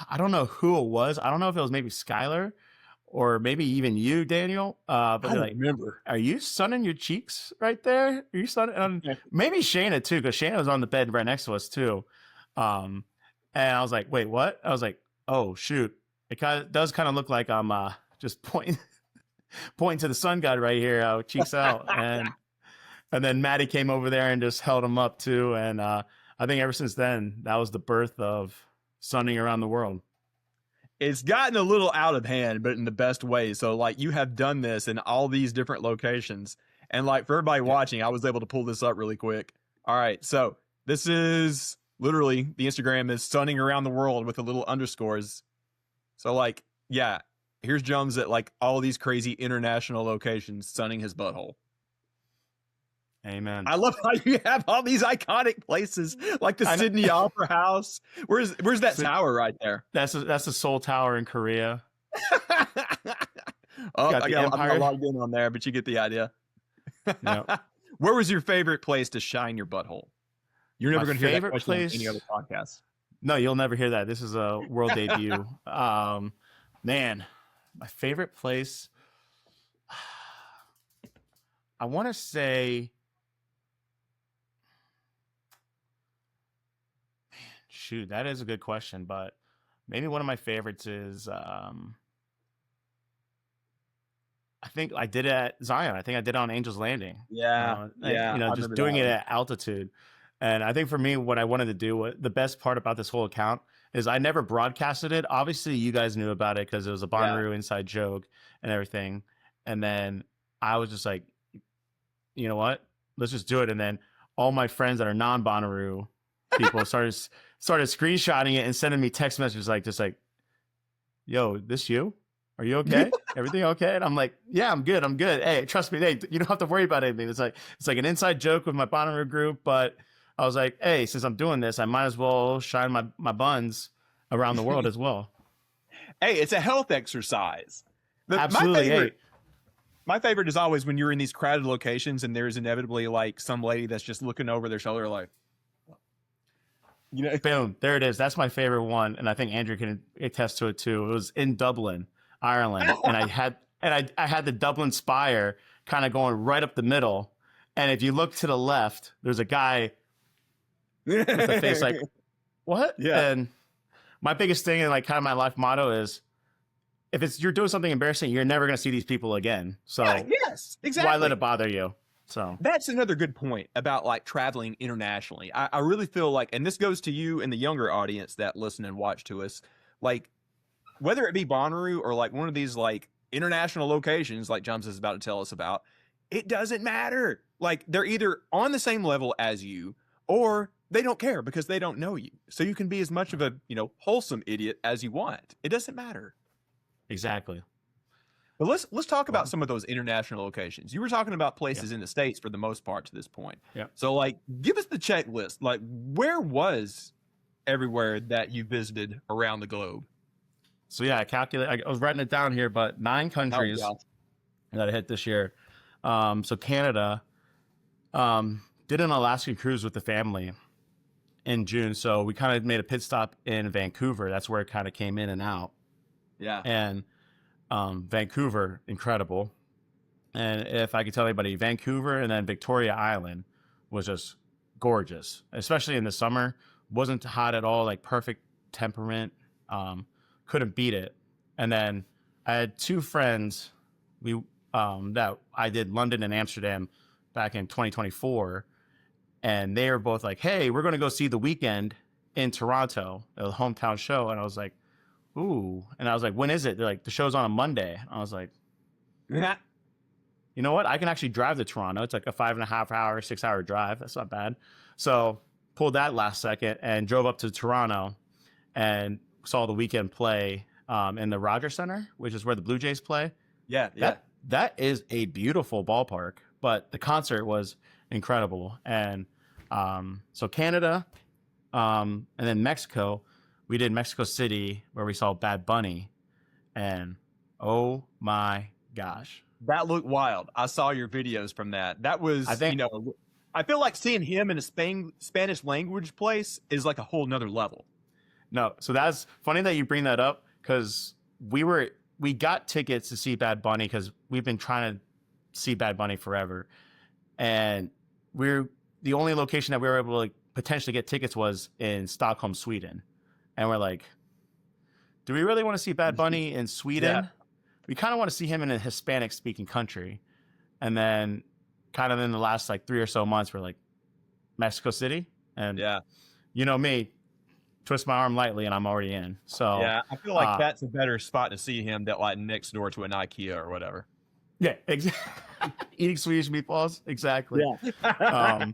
Speaker 3: I don't know who it was. I don't know if it was maybe Skylar or maybe even you, Daniel. But
Speaker 2: I remember.
Speaker 3: Are you sunning your cheeks right there? Are you sunning? Maybe Shayna too, because Shayna was on the bed right next to us too. And I was like, wait, what? I was like, oh shoot. It does kind of look like I'm just pointing to the sun god right here, cheeks out. And then Maddie came over there and just held him up too. And I think ever since then, that was the birth of Sunning Around the World.
Speaker 2: It's gotten a little out of hand, but in the best way. So like you have done this in all these different locations. And like for everybody watching, I was able to pull this up really quick. All right. So this is literally the Instagram is Sunning Around the World with the little underscores. So like, yeah, here's Jums at like all these crazy international locations sunning his butthole.
Speaker 3: Amen.
Speaker 2: I love how you have all these iconic places like the Sydney Opera House. Where's that tower right there?
Speaker 3: That's the Seoul Tower in Korea.
Speaker 2: I'm not logged in on there, but you get the idea.
Speaker 3: Yep.
Speaker 2: Where was your favorite place to shine your butthole? You're never going to hear that question on any other podcast.
Speaker 3: No, you'll never hear that. This is a world debut. Man, my favorite place. I want to say. Shoot, that is a good question, but maybe one of my favorites is I think I did it at Zion. I think I did it on Angel's Landing.
Speaker 2: Yeah.
Speaker 3: Just doing it at altitude. And I think for me, what I wanted to do, the best part about this whole account is I never broadcasted it. Obviously, you guys knew about it because it was a Bonnaroo inside joke and everything. And then I was just like, you know what? Let's just do it. And then all my friends that are non-Bonnaroo people started screenshotting it and sending me text messages like, yo, this you? Are you okay? Everything okay? And I'm like, yeah, I'm good. Hey, trust me. Hey, you don't have to worry about anything. It's like an inside joke with my Bonnaroo group. But I was like, hey, since I'm doing this, I might as well shine my buns around the world as well.
Speaker 2: Hey, it's a health exercise.
Speaker 3: Absolutely.
Speaker 2: My favorite is always when you're in these crowded locations and there's inevitably like some lady that's just looking over their shoulder like,
Speaker 3: boom, there it is. That's my favorite one. And I think Andrew can attest to it too. It was in Dublin, Ireland. And I had the Dublin Spire kind of going right up the middle. And if you look to the left, there's a guy with a face like, what?
Speaker 2: Yeah.
Speaker 3: And my biggest thing and like kind of my life motto is if you're doing something embarrassing, you're never going to see these people again. So
Speaker 2: yes, exactly.
Speaker 3: Why let it bother you? So
Speaker 2: that's another good point about like traveling internationally. I really feel like, and this goes to you and the younger audience that listen and watch to us, like whether it be Bonnaroo or like one of these like international locations like Jums is about to tell us about, it doesn't matter. Like they're either on the same level as you or they don't care because they don't know you. So you can be as much of a, wholesome idiot as you want. It doesn't matter.
Speaker 3: exactly.
Speaker 2: But let's talk about some of those international locations. You were talking about places in the States for the most part to this point.
Speaker 3: Yeah.
Speaker 2: So like give us the checklist. Like where was everywhere that you visited around the globe?
Speaker 3: So yeah, I was writing it down here, but 9 countries that I hit this year. So Canada, did an Alaskan cruise with the family in June. So we kind of made a pit stop in Vancouver. That's where it kind of came in and out.
Speaker 2: Yeah.
Speaker 3: And Vancouver, incredible. And if I could tell anybody, Vancouver and then Victoria Island was just gorgeous, especially in the summer. Wasn't hot at all, like perfect temperament. Couldn't beat it. And then I had 2 friends that I did London and Amsterdam back in 2024. And they were both like, hey, we're going to go see The Weeknd in Toronto, the hometown show. And I was like, ooh. And I was like, when is it? They're like, the show's on a Monday. I was like,
Speaker 2: Yeah.
Speaker 3: you know what? I can actually drive to Toronto. It's like a 5.5 hour, 6 hour drive. That's not bad. So pulled that last second and drove up to Toronto and saw The Weeknd play in the Rogers Center, which is where the Blue Jays play.
Speaker 2: Yeah.
Speaker 3: That is a beautiful ballpark, but the concert was incredible. And so Canada, and then Mexico, we did Mexico City where we saw Bad Bunny, and oh my gosh.
Speaker 2: That looked wild. I saw your videos from that. That was, I feel like seeing him in a Spanish language place is like a whole nother level.
Speaker 3: No, so that's funny that you bring that up because we got tickets to see Bad Bunny because we've been trying to see Bad Bunny forever. And the only location that we were able to like potentially get tickets was in Stockholm, Sweden. And we're like, do we really want to see Bad Bunny in Sweden? Yeah. We kind of want to see him in a Hispanic speaking country. And then kind of in the last like 3 or so months, we're like, Mexico City. And you know me, twist my arm lightly and I'm already in. So
Speaker 2: yeah, I feel like that's a better spot to see him than like next door to an IKEA or whatever.
Speaker 3: Yeah, exactly. Eating Swedish meatballs. Exactly. Yeah.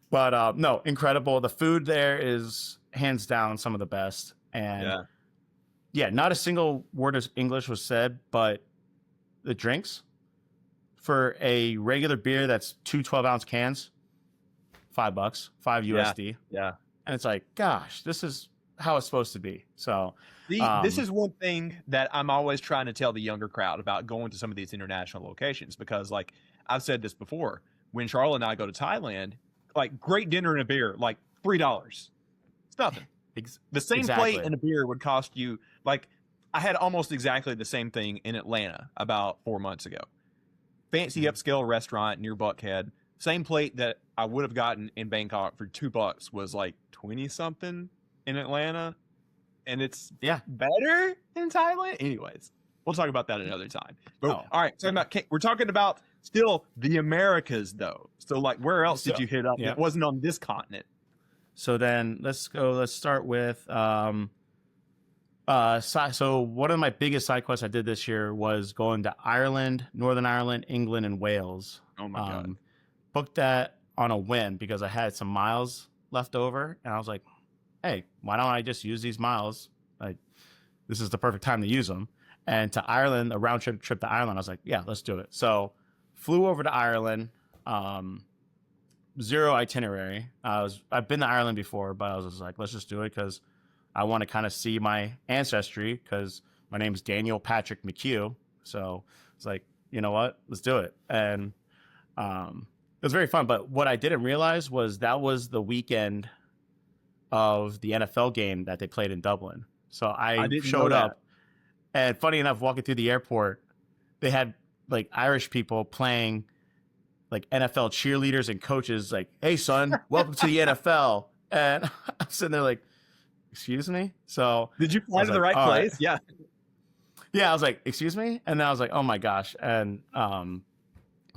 Speaker 3: But no, incredible. The food there is hands down some of the best. And yeah, not a single word of English was said, but the drinks for a regular beer that's 2 12-ounce cans, $5, $5 USD.
Speaker 2: Yeah.
Speaker 3: And it's like, gosh, this is how it's supposed to be. So
Speaker 2: this is one thing that I'm always trying to tell the younger crowd about going to some of these international locations, because like I've said this before, when Charlotte and I go to Thailand, like great dinner and a beer, like $3. It's nothing. The same plate and a beer would cost you, like I had almost exactly the same thing in Atlanta about 4 months ago. Fancy upscale restaurant near Buckhead. Same plate that I would have gotten in Bangkok for $2 was like 20 something in Atlanta. And it's better in Thailand. Anyways, we'll talk about that another time. But all right, we're talking about still the Americas though. So like where else did you hit up that wasn't on this continent?
Speaker 3: So then let's start with so one of my biggest side quests I did this year was going to Ireland, Northern Ireland, England, and Wales.
Speaker 2: Oh my God.
Speaker 3: Booked that on a whim because I had some miles left over, and I was like, hey, why don't I just use these miles? Like, this is the perfect time to use them. And to Ireland, a round trip to Ireland, I was like, yeah, let's do it. So flew over to Ireland, zero itinerary. I've been to Ireland before, but I was just like, let's just do it because I want to kind of see my ancestry because my name is Daniel Patrick McHugh. So it's like, you know what, let's do it. And it was very fun. But what I didn't realize was that was the weekend of the NFL game that they played in Dublin. So I showed up, and funny enough, walking through the airport, they had like Irish people playing like NFL cheerleaders and coaches like, hey son, welcome to the NFL. And I'm sitting there like, excuse me? So
Speaker 2: did you fly to the right place? Right. Yeah.
Speaker 3: Yeah. I was like, excuse me? And then I was like, oh my gosh. And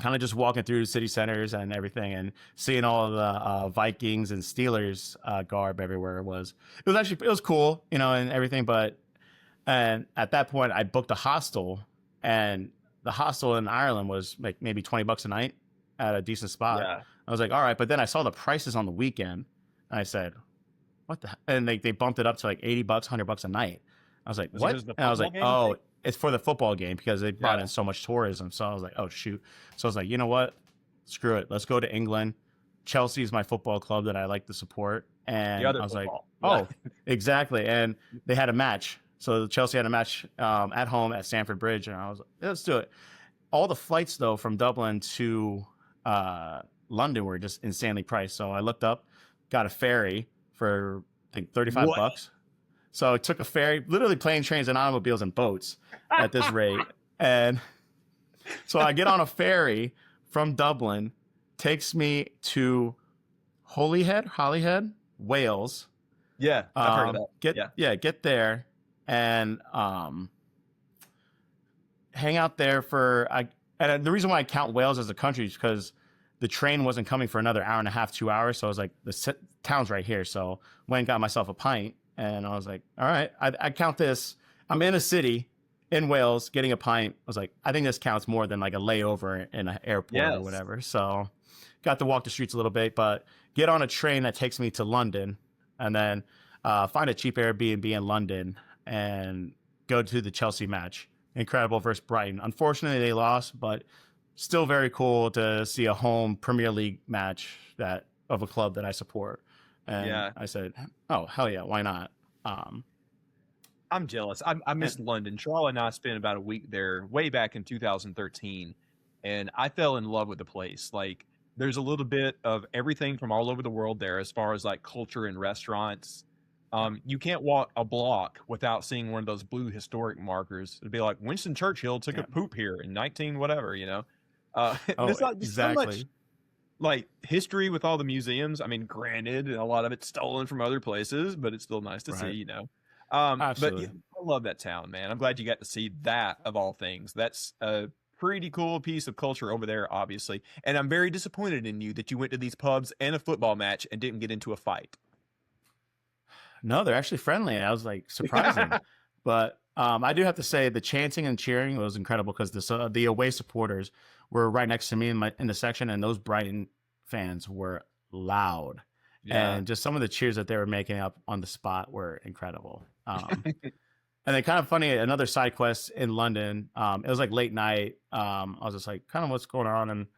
Speaker 3: kind of just walking through city centers and everything and seeing all of the Vikings and Steelers garb everywhere it was cool, you know, and everything. And at that point I booked a hostel, and the hostel in Ireland was like maybe $20 a night at a decent spot.
Speaker 2: Yeah.
Speaker 3: I was like, all right. But then I saw the prices on the weekend, and I said, what the, and they bumped it up to like $80, $100 a night. I was like, what? And I was like, oh, it's for the football game because they brought in so much tourism. So I was like, oh shoot. So I was like, you know what? Screw it. Let's go to England. Chelsea is my football club that I like to support. And I was
Speaker 2: football.
Speaker 3: like, oh, exactly. And they had a match. So Chelsea had a match at home at Stamford Bridge. And I was like, let's do it. All the flights though from Dublin to London were just insanely priced. So I looked up, got a ferry for I think $35. So I took a ferry, literally plane, trains, and automobiles and boats at this rate. And so I get on a ferry from Dublin, takes me to Holyhead, Wales.
Speaker 2: Yeah, I've heard of that.
Speaker 3: Get there and hang out there for. And the reason why I count Wales as a country is because the train wasn't coming for another hour and a half, 2 hours. So I was like, the town's right here. So went and got myself a pint. And I was like, all right, I count this. I'm in a city in Wales getting a pint. I was like, I think this counts more than like a layover in an airport or whatever. So got to walk the streets a little bit, but get on a train that takes me to London, and then find a cheap Airbnb in London and go to the Chelsea match. Incredible versus Brighton. Unfortunately, they lost, but still very cool to see a home Premier League match of a club that I support. And I said, oh, hell yeah, why not?
Speaker 2: I'm jealous. I missed London. Charlotte and I spent about a week there way back in 2013, and I fell in love with the place. Like, there's a little bit of everything from all over the world there as far as like culture and restaurants. You can't walk a block without seeing one of those blue historic markers. It'd be like Winston Churchill took a poop here in 19 whatever, you know? There's like so much like history with all the museums. I mean, granted, a lot of it's stolen from other places, but it's still nice to see, you know.
Speaker 3: Absolutely.
Speaker 2: But I love that town, man. I'm glad you got to see that of all things. That's a pretty cool piece of culture over there, obviously. And I'm very disappointed in you that you went to these pubs and a football match and didn't get into a fight.
Speaker 3: No, they're actually friendly. I was like surprising, but I do have to say the chanting and cheering was incredible because the away supporters were right next to me in the section, and those Brighton fans were loud, and just some of the cheers that they were making up on the spot were incredible. And then kind of funny, another side quest in London. It was like late night. I was just like, kind of what's going on, and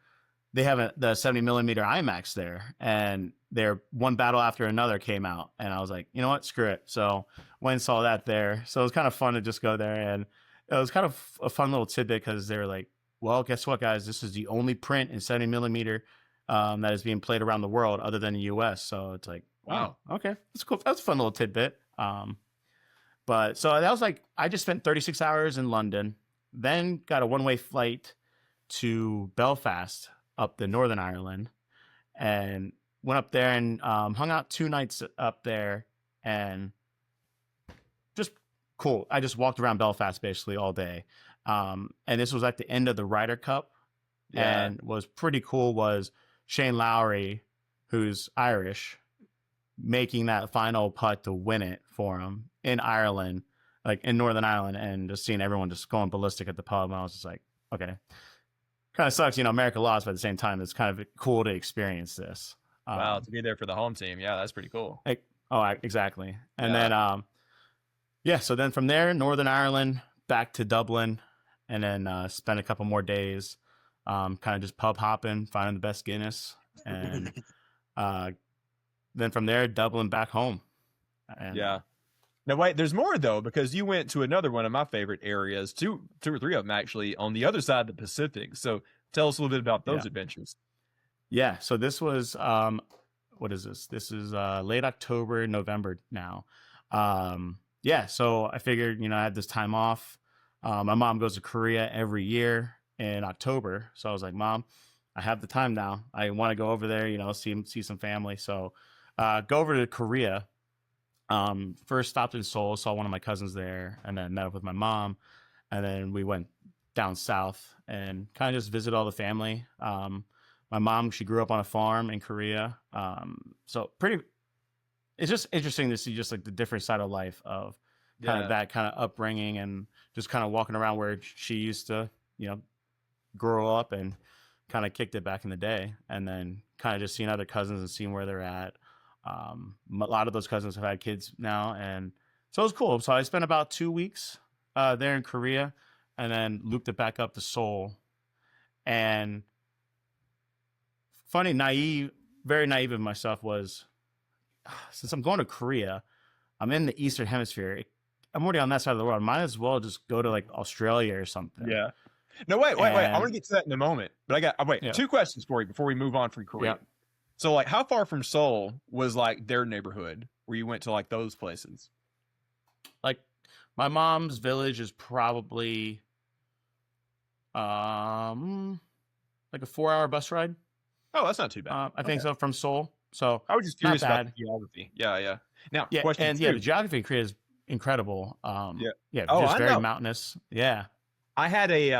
Speaker 3: they have the 70mm IMAX there, and their one battle after another came out, and I was like, you know what, screw it. So went and saw that there. So it was kind of fun to just go there, and it was kind of a fun little tidbit because they were like, well, guess what, guys? This is the only print in 70mm that is being played around the world other than the US. So it's like, wow, okay, that's cool. That's a fun little tidbit. But so that was like, I just spent 36 hours in London, then got a one-way flight to Belfast up to Northern Ireland, and went up there and hung out 2 nights up there, and just cool. I just walked around Belfast basically all day. And this was at the end of the Ryder Cup, and was pretty cool was Shane Lowry, who's Irish, making that final putt to win it for him in Ireland, like in Northern Ireland, and just seeing everyone just going ballistic at the pub. And I was just like, okay, kind of sucks, you know, America lost, but at the same time, it's kind of cool to experience this.
Speaker 2: Wow, to be there for the home team. Yeah, that's pretty cool.
Speaker 3: Exactly. And then, so then from there, Northern Ireland, back to Dublin, and then spent a couple more days kind of just pub hopping, finding the best Guinness. And then from there, Dublin back home. And,
Speaker 2: Now, wait, there's more, though, because you went to another one of my favorite areas, two or three of them, actually, on the other side of the Pacific. So tell us a little bit about those adventures.
Speaker 3: Yeah, so this was, what is this? This is late October, November now. So I figured, you know, I had this time off. My mom goes to Korea every year in October. So I was like, Mom, I have the time now. I want to go over there, you know, see some family. So go over to Korea. First stopped in Seoul, saw one of my cousins there, and then met up with my mom. And then we went down south and kind of just visit all the family. My mom, she grew up on a farm in Korea. So it's just interesting to see just like the different side of life of kind of that kind of upbringing and just kind of walking around where she used to, grow up and kind of kicked it back in the day, and then kind of just seeing other cousins and seeing where they're at. A lot of those cousins have had kids now, and so it was cool. So I spent about 2 weeks there in Korea, and then looped it back up to Seoul. And very naive of myself was, since I'm going to Korea, I'm in the Eastern Hemisphere. I'm already on that side of the world. I might as well just go to like Australia or something.
Speaker 2: Yeah. No, wait. I want to get to that in a moment, but
Speaker 3: Yeah.
Speaker 2: 2 questions for you before we move on from Korea.
Speaker 3: Yeah.
Speaker 2: So like, how far from Seoul was like their neighborhood where you went to like those places?
Speaker 3: Like my mom's village is probably like a 4-hour bus ride.
Speaker 2: Oh, that's not too bad.
Speaker 3: I think so, from Seoul. So
Speaker 2: I was just curious about the geography. Yeah. Now, question two.
Speaker 3: the geography in Korea is incredible.
Speaker 2: Oh,
Speaker 3: just
Speaker 2: I
Speaker 3: very
Speaker 2: know.
Speaker 3: mountainous. Yeah.
Speaker 2: I had a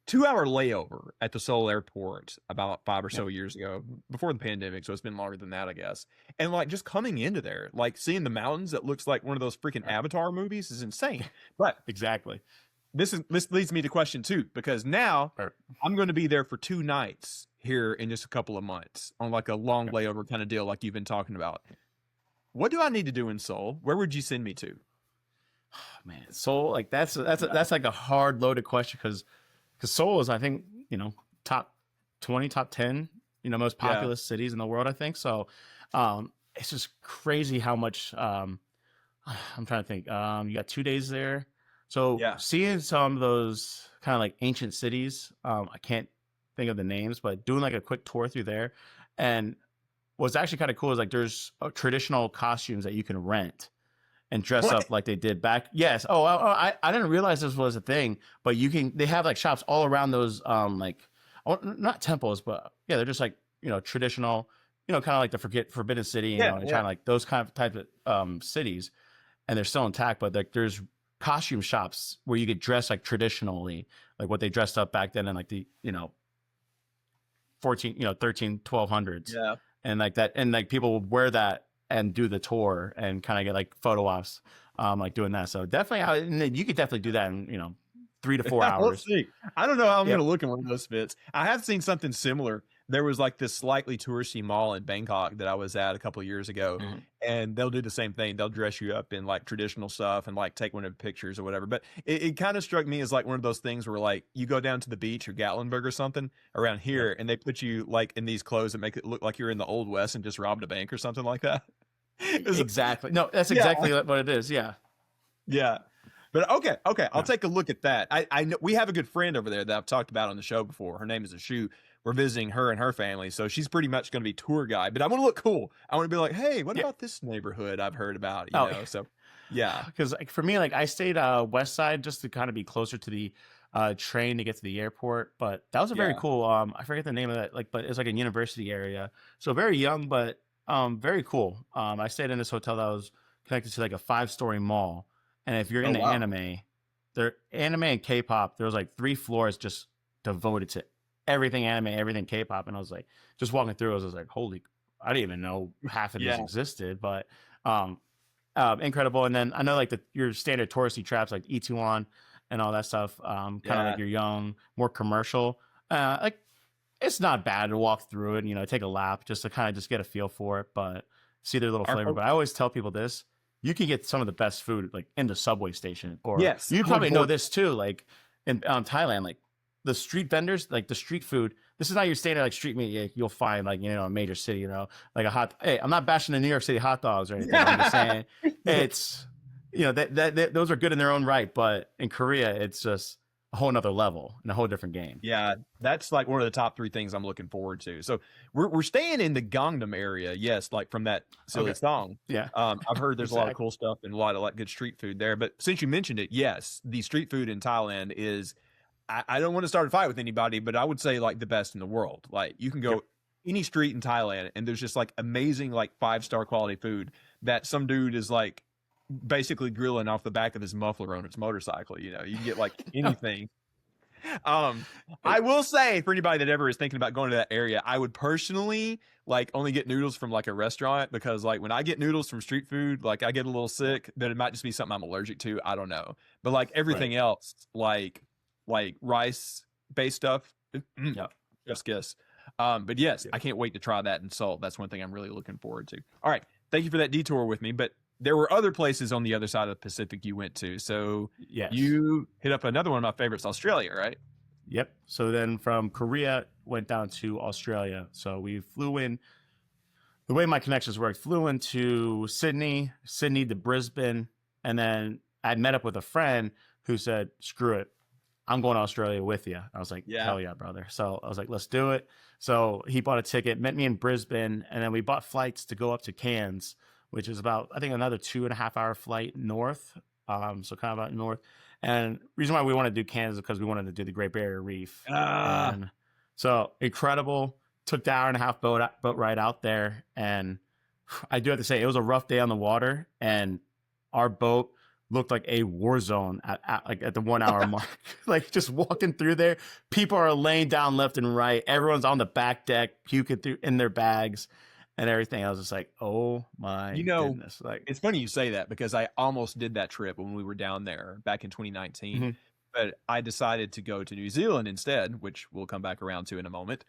Speaker 2: 2-hour layover at the Seoul airport about 5 or so years ago, before the pandemic. So it's been longer than that, I guess. And like just coming into there, like seeing the mountains that looks like one of those freaking Avatar movies is insane. But
Speaker 3: Exactly.
Speaker 2: this leads me to question 2, because now I'm going to be there for 2 nights here in just a couple of months on like a long layover kind of deal, like you've been talking about. What do I need to do in Seoul? Where would you send me to?
Speaker 3: Man, Seoul, like that's like a hard loaded question, because Seoul is, I think, top 20, top 10, most populous cities in the world, I think. So it's just crazy how much I'm trying to think. You got 2 days there. So seeing some of those kind of like ancient cities, I can't think of the names, but doing like a quick tour through there. And what's actually kind of cool is like there's traditional costumes that you can rent and dress up like they did back. Yes. I didn't realize this was a thing, but they have like shops all around those, not temples, but they're just like, traditional, kind of like the Forbidden City, kind of like those kind of type of cities, and they're still intact, but like there's costume shops where you could dress like traditionally, like what they dressed up back then in like the, 13, 1200s.
Speaker 2: Yeah.
Speaker 3: And like that, and like people would wear that and do the tour and kind of get like photo ops, like doing that. So definitely, you could definitely do that in 3 to 4 hours.
Speaker 2: We'll see. I don't know how I'm going to look in one of those fits. I have seen something similar. There was like this slightly touristy mall in Bangkok that I was at a couple of years ago, and they'll do the same thing. They'll dress you up in like traditional stuff and like take one of the pictures or whatever. But it kind of struck me as like one of those things where like you go down to the beach or Gatlinburg or something around here, and they put you like in these clothes that make it look like you're in the Old West and just robbed a bank or something like that.
Speaker 3: Exactly. No, that's exactly what it is. Yeah.
Speaker 2: Yeah. But okay. I'll take a look at that. I know we have a good friend over there that I've talked about on the show before. Her name is Ashu. We're visiting her and her family, so she's pretty much going to be tour guide. But I want to look cool. I want to be like, hey, what about this neighborhood I've heard about? You know, so yeah.
Speaker 3: Because like for me, like I stayed west side just to kind of be closer to the train to get to the airport. But that was a very cool. I forget the name of that. Like, but it's like a university area, so very young, but very cool. I stayed in this hotel that was connected to like a 5-story mall. And if you're into anime, anime and K-pop, there was like 3 floors just devoted to everything anime, everything K-pop. And I was like, just walking through, I was like, holy, I didn't even know half of this existed, but incredible. And then I know like your standard touristy traps like Itaewon and all that stuff, kind of like your young, more commercial. Like it's not bad to walk through it and, take a lap just to kind of just get a feel for it, but see their little flavor. But I always tell people this. You can get some of the best food like in the subway station, or you probably know this too. Like in Thailand, like the street vendors, like the street food. This is not your standard like street meat you'll find like a major city. Like a hot. Hey, I'm not bashing the New York City hot dogs or anything. I'm just saying it's that those are good in their own right, but in Korea it's just a whole nother level and a whole different game.
Speaker 2: Yeah, that's like one of the top 3 things I'm looking forward to. So we're staying in the Gangnam area, yes, like from that silly song.
Speaker 3: Yeah,
Speaker 2: I've heard there's a lot of cool stuff and a lot of like good street food there. But since you mentioned it, yes, the street food in Thailand is. I don't want to start a fight with anybody, but I would say like the best in the world. Like you can go any street in Thailand, and there's just like amazing like 5-star quality food that some dude is like basically grilling off the back of his muffler on his motorcycle. You can get like anything. I will say for anybody that ever is thinking about going to that area, I would personally like only get noodles from like a restaurant because like when I get noodles from street food, like I get a little sick, but it might just be something I'm allergic to. I don't know. But like everything else, like rice based stuff,
Speaker 3: Yeah.
Speaker 2: just guess. But yes, I can't wait to try that in Seoul. That's one thing I'm really looking forward to. All right. Thank you for that detour with me. But there were other places on the other side of the Pacific you went to. So
Speaker 3: Yes.
Speaker 2: you hit up another one of my favorites, Australia, right?
Speaker 3: Yep. So then from Korea, went down to Australia. So we flew in. The way my connections worked, flew into Sydney to Brisbane, and then I'd met up with a friend who said, "Screw it, I'm going to Australia with you." I was like, "Hell yeah, brother!" So I was like, "Let's do it." So he bought a ticket, met me in Brisbane, and then we bought flights to go up to Cairns, which is about, I think, another 2.5 hour flight north. So kind of out north. And reason why we wanted to do Cairns is because we wanted to do the Great Barrier Reef. And so incredible. Took the 1.5 hour boat ride out there, and I do have to say it was a rough day on the water, and our boat looked like a war zone at the 1 hour mark. Like just walking through there, people are laying down left and right. Everyone's on the back deck puking through in their bags and everything. I was just like, oh my goodness! Like,
Speaker 2: it's funny you say that because I almost did that trip when we were down there back in 2019, but I decided to go to New Zealand instead, which we'll come back around to in a moment.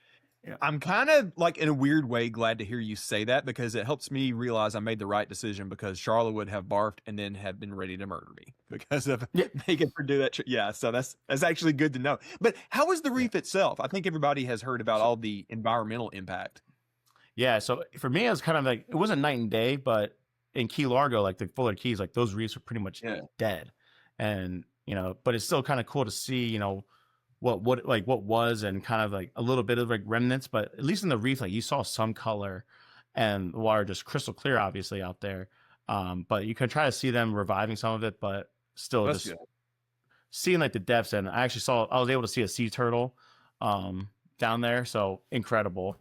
Speaker 2: Yeah. I'm kind of like in a weird way glad to hear you say that because it helps me realize I made the right decision because Charlotte would have barfed and then have been ready to murder me because of making her do that. Yeah, so that's actually good to know. But how is the reef itself? I think everybody has heard about all the environmental impact.
Speaker 3: Yeah, so for me, it was kind of like, it wasn't night and day, but in Key Largo, like the Fuller Keys, like those reefs are pretty much dead. And, but it's still kind of cool to see, what was and kind of like a little bit of like remnants, but at least in the reef, like you saw some color and the water just crystal clear, obviously out there. But you can try to see them reviving some of it, but still just seeing like the depths. And I was able to see a sea turtle down there. So incredible.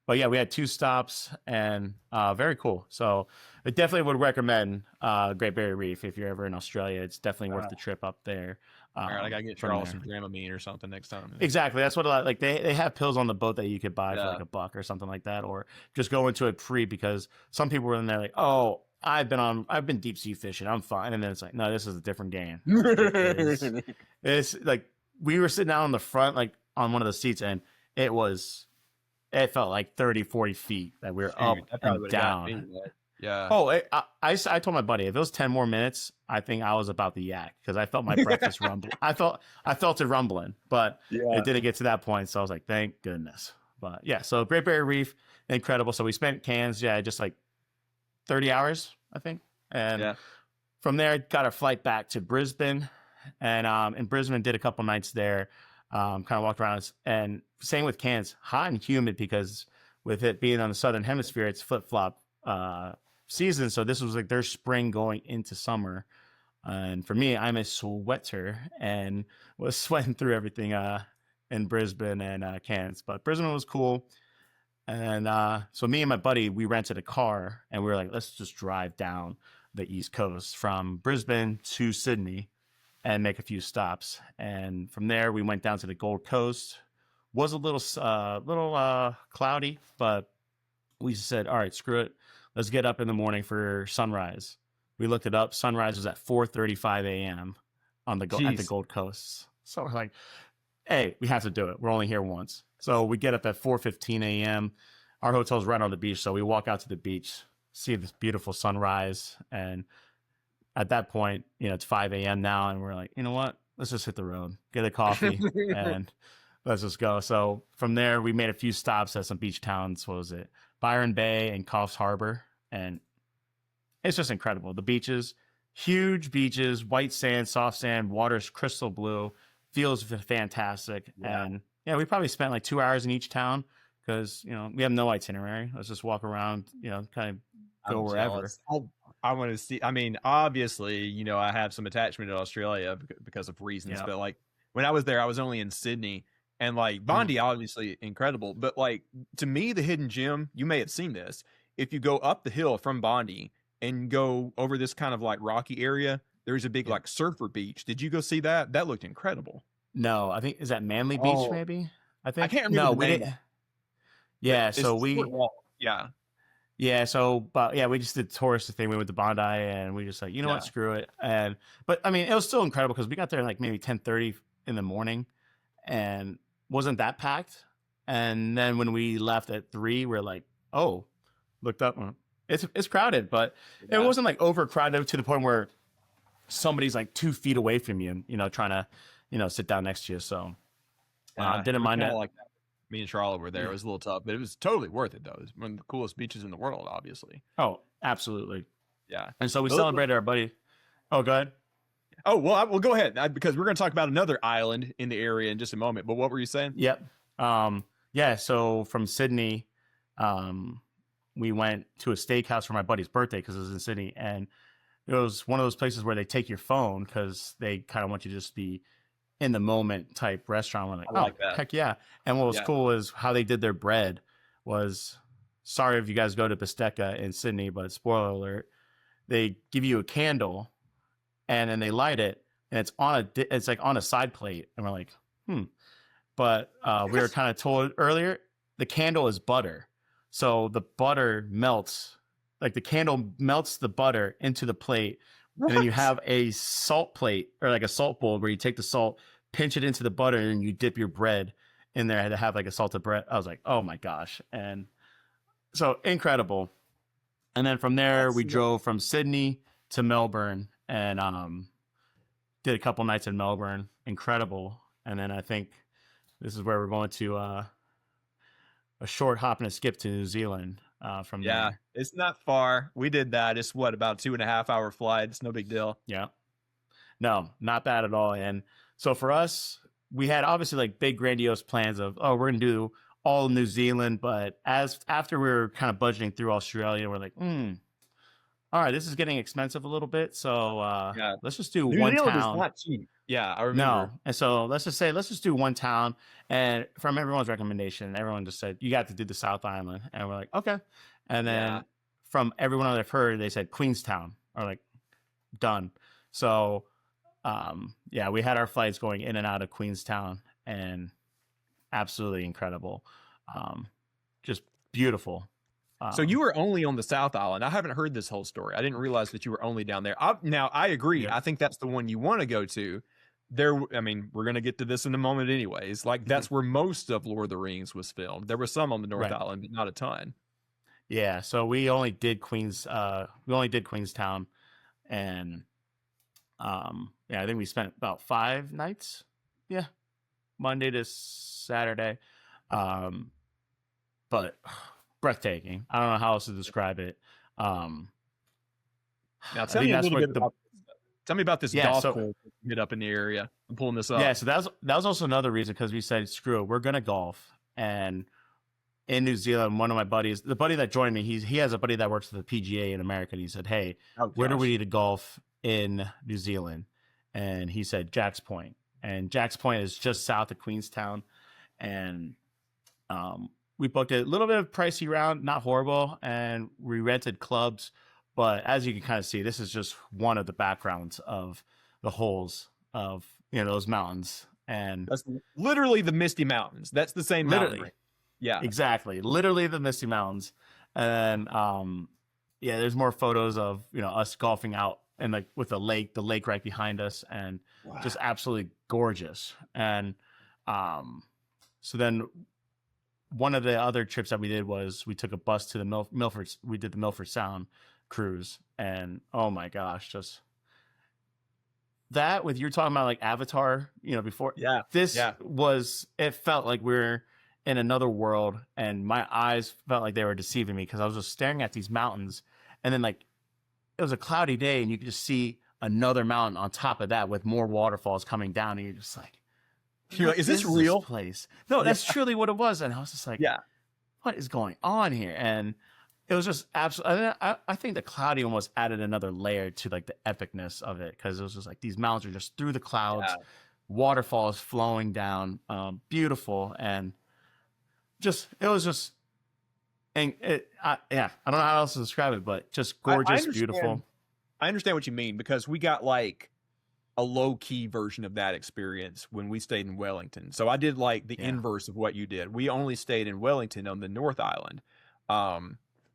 Speaker 3: But yeah, we had 2 stops and very cool. So I definitely would recommend Great Barrier Reef if you're ever in Australia. It's definitely worth the trip up there.
Speaker 2: All right, I gotta get Charles some Dramamine or something next time.
Speaker 3: Exactly, that's what like they have pills on the boat that you could buy for like $1 or something like that, or just go into it pre because some people were in there like, oh, I've been deep sea fishing, I'm fine, and then it's like, no, this is a different game. It's like we were sitting out on the front, like on one of the seats, and it felt like 30-40 feet that we were up and down.
Speaker 2: Yeah.
Speaker 3: Oh, I told my buddy if it was 10 more minutes, I think I was about to yak because I felt my breakfast rumbling. I felt it rumbling, but it didn't get to that point. So I was like, thank goodness. But yeah, so Great Barrier Reef, incredible. So we spent Cairns, just like 30 hours, I think. And from there, got our flight back to Brisbane. And in Brisbane, did a couple nights there, kind of walked around. And same with Cairns, hot and humid because with it being on the Southern Hemisphere, it's flip-flop season. So this was like their spring going into summer. And for me, I'm a sweater and was sweating through everything in Brisbane and Cairns. But Brisbane was cool. And so me and my buddy, we rented a car and we were like, let's just drive down the East Coast from Brisbane to Sydney and make a few stops. And from there, we went down to the Gold Coast. Was a little cloudy, but we said, all right, screw it. Let's get up in the morning for sunrise. We looked it up. Sunrise was at 4:35 a.m. at the Gold Coast. So we're like, hey, we have to do it. We're only here once. So we get up at 4:15 a.m. Our hotel's right on the beach. So we walk out to the beach, see this beautiful sunrise. And at that point, it's 5 a.m. now. And we're like, you know what? Let's just hit the road, get a coffee and let's just go. So from there, we made a few stops at some beach towns. What was it? Byron Bay and Coffs Harbor. And it's just incredible. The beaches, huge beaches, white sand, soft sand, water's crystal blue, feels fantastic. Yeah. And we probably spent like 2 hours in each town because, we have no itinerary. Let's just walk around, kind of go wherever.
Speaker 2: I want to see, obviously, I have some attachment to Australia because of reasons, but like when I was there, I was only in Sydney. And like Bondi, obviously incredible, but like to me, the hidden gem, you may have seen this. If you go up the hill from Bondi and go over this kind of like rocky area, there's a big like surfer beach. Did you go see that? That looked incredible.
Speaker 3: No, I think is that Manly Beach
Speaker 2: Oh,
Speaker 3: maybe? I
Speaker 2: I
Speaker 3: think
Speaker 2: can't remember
Speaker 3: no,
Speaker 2: the
Speaker 3: we
Speaker 2: name.
Speaker 3: didn't. Yeah,
Speaker 2: It's
Speaker 3: so
Speaker 2: the short walk. Yeah.
Speaker 3: but yeah, we just did the tourist thing. We went to Bondi, and we just like, you know what,
Speaker 2: Yeah.
Speaker 3: screw it. But I mean, it was still incredible because we got there like maybe 10:30 in the morning, and wasn't that packed. And then when we left at 3, we're like, oh, looked up, it's crowded, but it
Speaker 2: Yeah.
Speaker 3: wasn't like overcrowded to the point where somebody's like 2 feet away from you, trying to, sit down next to you. So didn't mind that.
Speaker 2: Like that. Me and Charlotte were there. It was a little tough, but it was totally worth it though. It's one of the coolest beaches in the world, obviously.
Speaker 3: Oh, absolutely.
Speaker 2: Yeah.
Speaker 3: And so we celebrated our buddy. Oh, go ahead.
Speaker 2: Oh, well, well, go ahead because we're going to talk about another island in the area in just a moment. But what were you saying?
Speaker 3: Yep. Yeah. So from Sydney, we went to a steakhouse for my buddy's birthday because it was in Sydney, and it was one of those places where they take your phone because they kind of want you to just be in the moment type restaurant. We're like,
Speaker 2: I like that.
Speaker 3: Heck yeah. And what was cool is how they did their bread was, sorry if you guys go to Bisteca in Sydney, but spoiler alert, they give you a candle and then they light it and it's like on a side plate. And we're like, But we were kind of told earlier, the candle is butter. So the butter melts, like the candle melts the butter into the plate. What? And then you have a salt plate or like a salt bowl where you take the salt, pinch it into the butter, and you dip your bread in there to have like a salted bread. I was like, oh my gosh. And so incredible. And then from there, we drove from Sydney to Melbourne and did a couple nights in Melbourne. Incredible. And then I think this is where we're going to a short hop and a skip to New Zealand from there.
Speaker 2: Yeah, it's not far. We did that. It's about 2.5 hour flight. It's no big deal.
Speaker 3: Yeah. No, not bad at all. And so for us, we had obviously like big grandiose plans of, we're going to do all New Zealand. But after we were kind of budgeting through Australia, we're like, all right, this is getting expensive a little bit. So let's just do one town.
Speaker 2: Is not cheap. Yeah, I remember.
Speaker 3: No. And so let's just do one town. And from everyone's recommendation, everyone just said, you got to do the South Island. And we're like, okay. And then from everyone I've heard, they said Queenstown. Or like, done. So, we had our flights going in and out of Queenstown and absolutely incredible. Just beautiful.
Speaker 2: So you were only on the South Island. I haven't heard this whole story. I didn't realize that you were only down there. Now, I agree. Yeah. I think that's the one you want to go to. I mean, we're going to get to this in a moment anyways. Like, that's where most of Lord of the Rings was filmed. There was some on the North Island, but not a ton.
Speaker 3: Yeah, so we only did Queenstown. And, I think we spent about 5 nights. Yeah, Monday to Saturday. But breathtaking. I don't know how else to describe it.
Speaker 2: Now tell me a little bit about Tell me about this golf course you hit up in the area. I'm pulling this up.
Speaker 3: Yeah, so that was also another reason because we said, screw it, we're gonna golf. And in New Zealand, one of my buddies, the buddy that joined me, he has a buddy that works at the PGA in America, and he said, hey, where do we need to golf in New Zealand? And he said Jack's Point. And Jack's Point is just south of Queenstown. And we booked a little bit of pricey round, not horrible, and we rented clubs. But as you can kind of see, this is just one of the backgrounds of the holes of those mountains. And
Speaker 2: that's literally the Misty Mountains. That's the same mountain. Right? Yeah,
Speaker 3: exactly. Literally the Misty Mountains. And there's more photos of us golfing out and like with the lake right behind us, and just absolutely gorgeous. And so then one of the other trips that we did was we took a bus to the Milford. We did the Milford Sound cruise, and oh my gosh, just that with you're talking about like Avatar, before. It felt like we're in another world, and my eyes felt like they were deceiving me because I was just staring at these mountains, and then like it was a cloudy day, and you could just see another mountain on top of that with more waterfalls coming down, and you're just like,
Speaker 2: is this real
Speaker 3: place? No, that's truly what it was. And I was just like, what is going on here? And it was just absolutely, I think the cloudy almost added another layer to like the epicness of it. Cause it was just like, these mountains are just through the clouds, waterfalls flowing down, beautiful. And it was just, and I don't know how else to describe it, but just gorgeous, beautiful.
Speaker 2: I understand what you mean, because we got like a low key version of that experience when we stayed in Wellington. So I did like the inverse of what you did. We only stayed in Wellington on the North Island.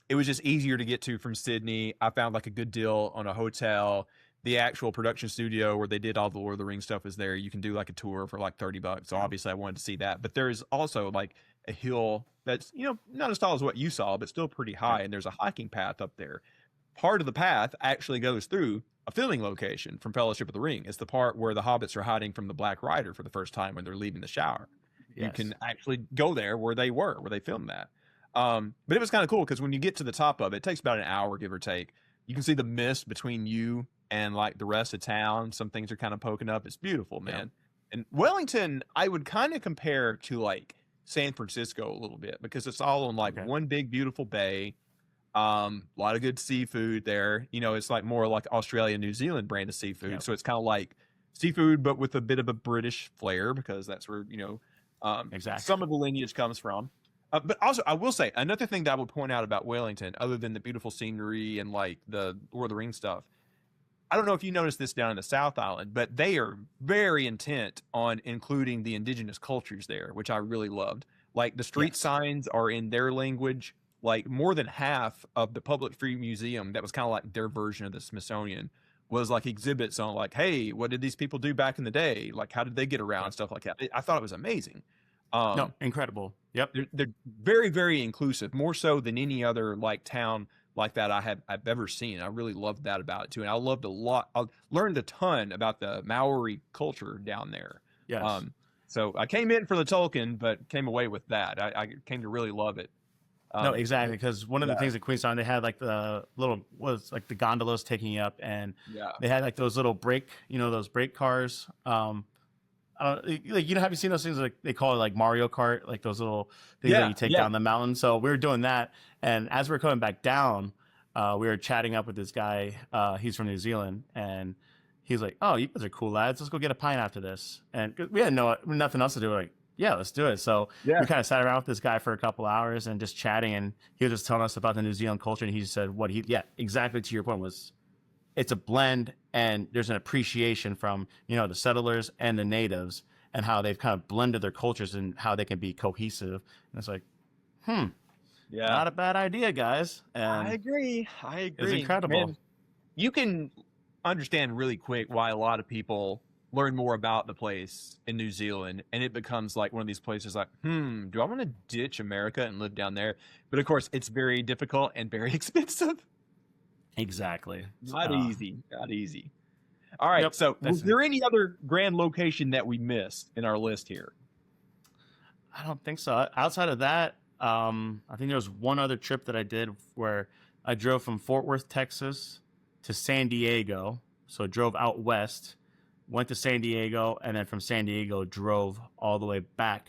Speaker 2: It was just easier to get to from Sydney. I found like a good deal on a hotel. The actual production studio where they did all the Lord of the Rings stuff is there. You can do like a tour for like $30. So obviously I wanted to see that. But there's also like a hill that's, you know, not as tall as what you saw, but still pretty high. And there's a hiking path up there. Part of the path actually goes through a filming location from Fellowship of the Ring. It's the part where the hobbits are hiding from the Black Rider for the first time when they're leaving the shower. Yes. You can actually go there where they filmed that. But it was kind of cool because when you get to the top of it, it takes about an hour, give or take. You can see the mist between you and like the rest of town. Some things are kind of poking up. It's beautiful, man. Yeah. And Wellington, I would kind of compare to like San Francisco a little bit because it's all on like one big, beautiful bay. A lot of good seafood there. You know, it's like more like Australia, New Zealand brand of seafood. Yep. So it's kind of like seafood, but with a bit of a British flair because that's where, you know, some of the lineage comes from. But also, I will say another thing that I would point out about Wellington, other than the beautiful scenery and like the Lord of the Rings stuff, I don't know if you noticed this down in the South Island, but they are very intent on including the indigenous cultures there, which I really loved. Like the street signs are in their language. Like more than half of the Public Free Museum, that was kind of like their version of the Smithsonian, was like exhibits on like, hey, what did these people do back in the day? Like, how did they get around? Stuff like that. I thought it was amazing.
Speaker 3: No, incredible. Yep.
Speaker 2: They're very, very inclusive, more so than any other like town like that I've ever seen. I really loved that about it too. And I loved a lot. I learned a ton about the Maori culture down there.
Speaker 3: Yes.
Speaker 2: So I came in for the Tolkien, but came away with that. I came to really love it.
Speaker 3: No, exactly. Because one of the things at Queenstown, they had like the little, like the gondolas taking you up, and they had like those little brake cars. Have you seen those things like they call it like Mario Kart, like those little things that you take down the mountain? So we were doing that, and as we were coming back down, we were chatting up with this guy. He's from New Zealand, and he's like, "Oh, you guys are cool lads. Let's go get a pint after this." And we had nothing else to do. We're like, yeah, let's do it. So we kind of sat around with this guy for a couple hours and just chatting, and he was just telling us about the New Zealand culture, and he just said exactly to your point was, it's a blend, and there's an appreciation from, you know, the settlers and the natives and how they've kind of blended their cultures and how they can be cohesive. And it's like, not a bad idea, guys. And
Speaker 2: I agree.
Speaker 3: It's incredible.
Speaker 2: Man, you can understand really quick why a lot of people learn more about the place in New Zealand, and it becomes like one of these places like, do I want to ditch America and live down there? But of course, it's very difficult and very expensive.
Speaker 3: Exactly.
Speaker 2: Not easy. All right. So was there any other grand location that we missed in our list here?
Speaker 3: I don't think so. Outside of that, I think there was one other trip that I did where I drove from Fort Worth, Texas to San Diego. So I drove out west, went to San Diego, and then from San Diego drove all the way back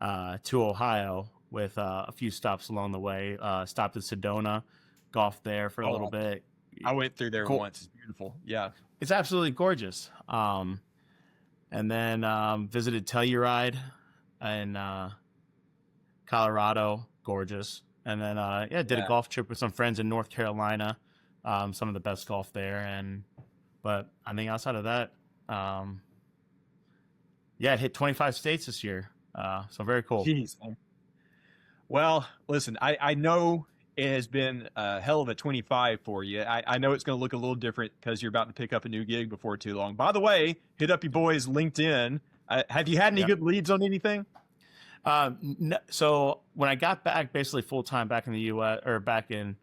Speaker 3: to Ohio with a few stops along the way. Stopped at Sedona, golfed there for a little bit.
Speaker 2: I went through there once. It's beautiful. Yeah.
Speaker 3: It's absolutely gorgeous. And then visited Telluride in Colorado. Gorgeous. And then, did a golf trip with some friends in North Carolina. Some of the best golf there. But I think outside of that, I hit 25 states this year. So very cool.
Speaker 2: Jeez. Well, listen, I know it has been a hell of a 25 for you. I know it's going to look a little different because you're about to pick up a new gig before too long. By the way, hit up your boys' LinkedIn. Have you had any good leads on anything?
Speaker 3: No, so when I got back basically full-time back in the U.S. or back in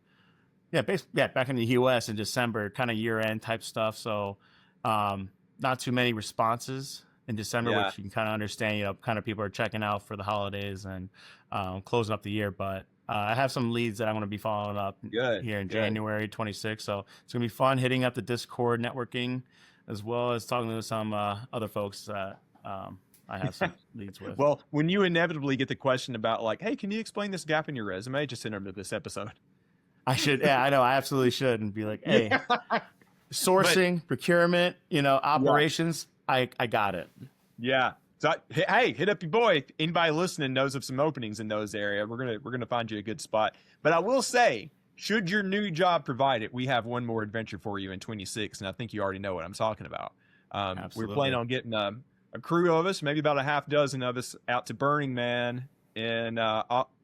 Speaker 3: the U.S. in December, kind of year-end type stuff. So not too many responses in December, which you can kind of understand, you know, kind of people are checking out for the holidays and closing up the year. But I have some leads that I'm going to be following up here in January 26th. So it's going to be fun hitting up the Discord networking as well as talking to some other folks that I have some leads with.
Speaker 2: Well, when you inevitably get the question about like, hey, can you explain this gap in your resume? Just send them to this episode.
Speaker 3: I should. Yeah, I know. I absolutely should. And be like, hey, sourcing, procurement, you know, operations. I got it.
Speaker 2: Yeah. So hey, hit up your boy. If anybody listening knows of some openings in those areas, we're gonna find you a good spot. But I will say, should your new job provide it, we have one more adventure for you in 26, and I think you already know what I'm talking about. We're planning on getting a crew of us, maybe about a half dozen of us, out to Burning Man in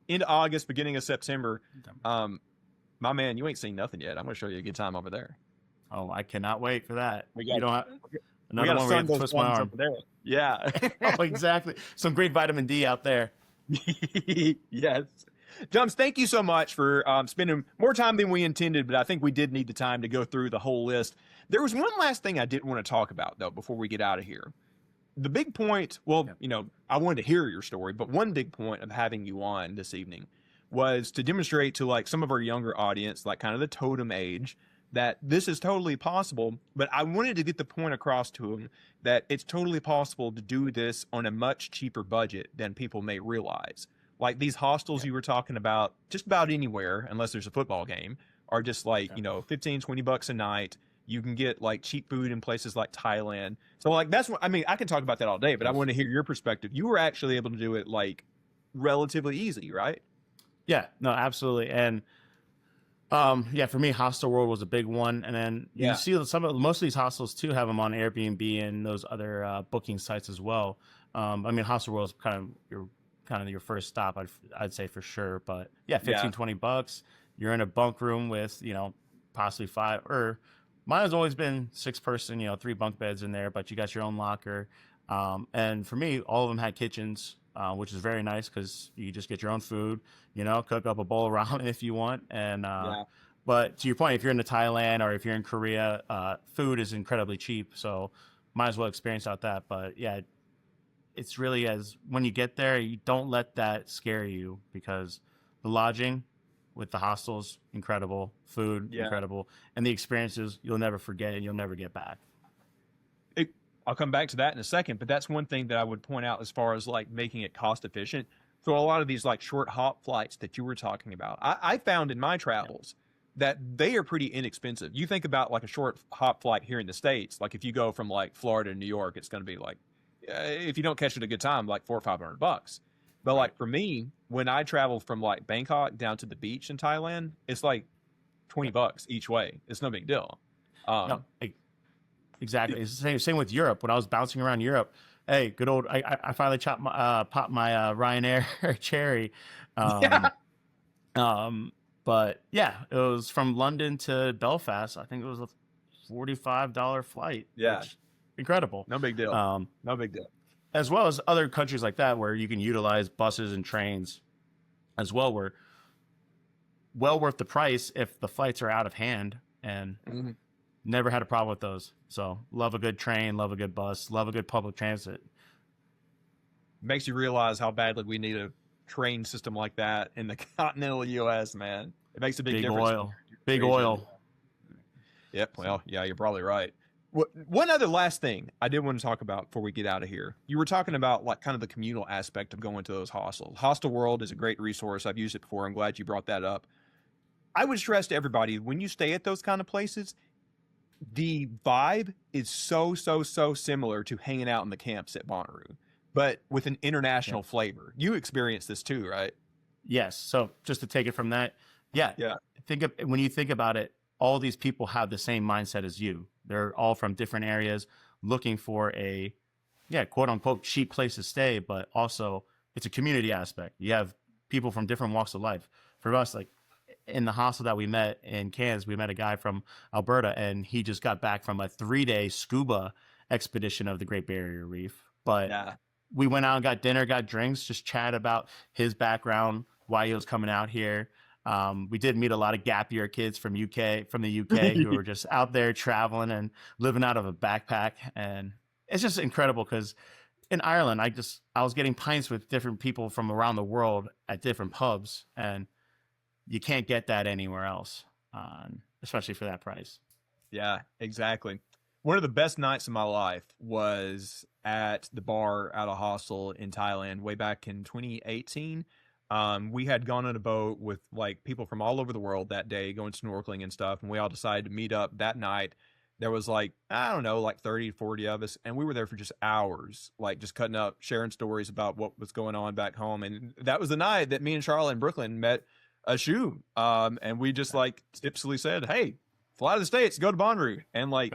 Speaker 2: into August, beginning of September. My man, you ain't seen nothing yet. I'm going to show you a good time over there.
Speaker 3: Oh, I cannot wait for that.
Speaker 2: We got,
Speaker 3: you don't have
Speaker 2: another one where you twist my arm.
Speaker 3: Over there. Yeah. Oh, exactly. Some great vitamin D out there.
Speaker 2: Yes. Jums, thank you so much for spending more time than we intended, but I think we did need the time to go through the whole list. There was one last thing I did want to talk about, though, before we get out of here. The big point, well, you know, I wanted to hear your story, but one big point of having you on this evening was to demonstrate to like some of our younger audience, like kind of the totem age, that this is totally possible. But I wanted to get the point across to them that it's totally possible to do this on a much cheaper budget than people may realize. Like these hostels you were talking about, just about anywhere, unless there's a football game, are just like, you know, 15, 20 bucks a night. You can get like cheap food in places like Thailand. So like, that's what, I mean, I can talk about that all day, but I want to hear your perspective. You were actually able to do it like relatively easy, right?
Speaker 3: Yeah, no, absolutely. And yeah, for me, Hostel World was a big one. And then you see most of these hostels too have them on Airbnb and those other booking sites as well. I mean, Hostel World is kind of your first stop, I'd say for sure. But yeah, 15, 20 bucks. You're in a bunk room with, you know, possibly 5, or mine has always been 6-person, you know, 3 bunk beds in there, but you got your own locker. And for me, all of them had kitchens, which is very nice because you just get your own food, you know, cook up a bowl of ramen if you want. And but to your point, if you're in Thailand or if you're in Korea, food is incredibly cheap. So might as well experience out that. But yeah, it's really when you get there, you don't let that scare you, because the lodging with the hostels, incredible, food, incredible, and the experiences you'll never forget and you'll never get back.
Speaker 2: I'll come back to that in a second, but that's one thing that I would point out as far as like making it cost efficient. So a lot of these like short hop flights that you were talking about, I found in my travels that they are pretty inexpensive. You think about like a short hop flight here in the States, like if you go from like Florida to New York, it's going to be like, if you don't catch it a good time, like $400 or $500. But like for me, when I travel from like Bangkok down to the beach in Thailand, it's like $20 each way. It's no big deal.
Speaker 3: Exactly. It's the same with Europe. When I was bouncing around Europe, hey, good old, I finally popped my Ryanair cherry. But yeah, it was from London to Belfast. I think it was a $45 flight.
Speaker 2: Yeah.
Speaker 3: Incredible.
Speaker 2: No big deal. No big deal.
Speaker 3: As well as other countries like that where you can utilize buses and trains as well, were well worth the price if the flights are out of hand, and never had a problem with those. So love a good train, love a good bus, love a good public transit.
Speaker 2: Makes you realize how badly we need a train system like that in the continental U.S., man. It makes a big difference.
Speaker 3: Big oil.
Speaker 2: Yep. Well, yeah, you're probably right. One other last thing I did want to talk about before we get out of here. You were talking about like kind of the communal aspect of going to those hostels. Hostel World is a great resource. I've used it before. I'm glad you brought that up. I would stress to everybody, when you stay at those kind of places, the vibe is so similar to hanging out in the camps at Bonnaroo, but with an international flavor. You experience this too, right?
Speaker 3: Yes. So just to take it from that, when you think about it, all these people have the same mindset as you. They're all from different areas looking for a, quote unquote, cheap place to stay, but also it's a community aspect. You have people from different walks of life. For us, like in the hostel that we met in Cairns, we met a guy from Alberta, and he just got back from a 3-day scuba expedition of the Great Barrier Reef. But we went out and got dinner, got drinks, just chat about his background, why he was coming out here. We did meet a lot of gap year kids from the UK who were just out there traveling and living out of a backpack. And it's just incredible because in Ireland, I was getting pints with different people from around the world at different pubs, and you can't get that anywhere else, especially for that price. Yeah,
Speaker 2: exactly. One of the best nights of my life was at the bar at a hostel in Thailand way back in 2018. We had gone on a boat with like people from all over the world that day, going snorkeling and stuff. And we all decided to meet up that night. There was like, I don't know, like 30, 40 of us. And we were there for just hours, like just cutting up, sharing stories about what was going on back home. And that was the night that me and Charlotte in Brooklyn met a shoe. And we just like tipsily said, hey, fly to the States, go to Bonnaroo. And like,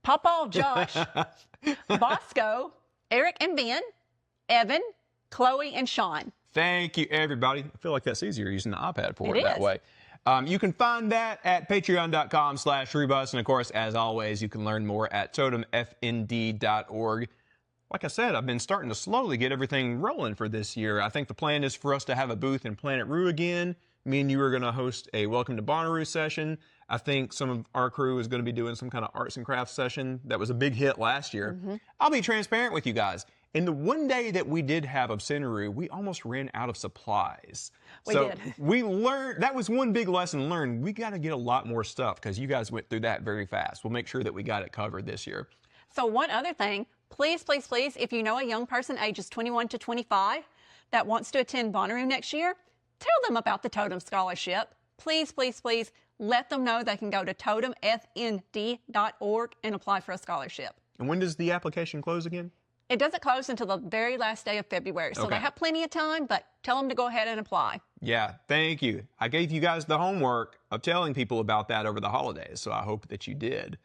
Speaker 1: Papa Josh, Bosco, Eric and Ben, Evan, Chloe, and Sean.
Speaker 2: Thank you, everybody. I feel like that's easier using the iPad for it that
Speaker 1: is.
Speaker 2: way. You can find that at patreon.com/Rebus. And of course, as always, you can learn more at totemfnd.org. Like I said, I've been starting to slowly get everything rolling for this year. I think the plan is for us to have a booth in Planet Roo again. Me and you are going to host a Welcome to Bonnaroo session. I think some of our crew is going to be doing some kind of arts and crafts session. That was a big hit last year. I'll be transparent with you guys. In the one day that we did have Obscenaroo, we almost ran out of supplies.
Speaker 1: We did.
Speaker 2: We learned, that was one big lesson learned. We got to get a lot more stuff because you guys went through that very fast. We'll make sure that we got it covered this year.
Speaker 1: So one other thing, please, please, please, if you know a young person ages 21 to 25 that wants to attend Bonnaroo next year, tell them about the Totem Scholarship. Please, please, please let them know they can go to totemfnd.org and apply for a scholarship.
Speaker 2: And when does the application close again?
Speaker 1: It doesn't close until the very last day of February, so they have plenty of time, but tell them to go ahead and apply.
Speaker 2: Yeah, thank you. I gave you guys the homework of telling people about that over the holidays, so I hope that you did.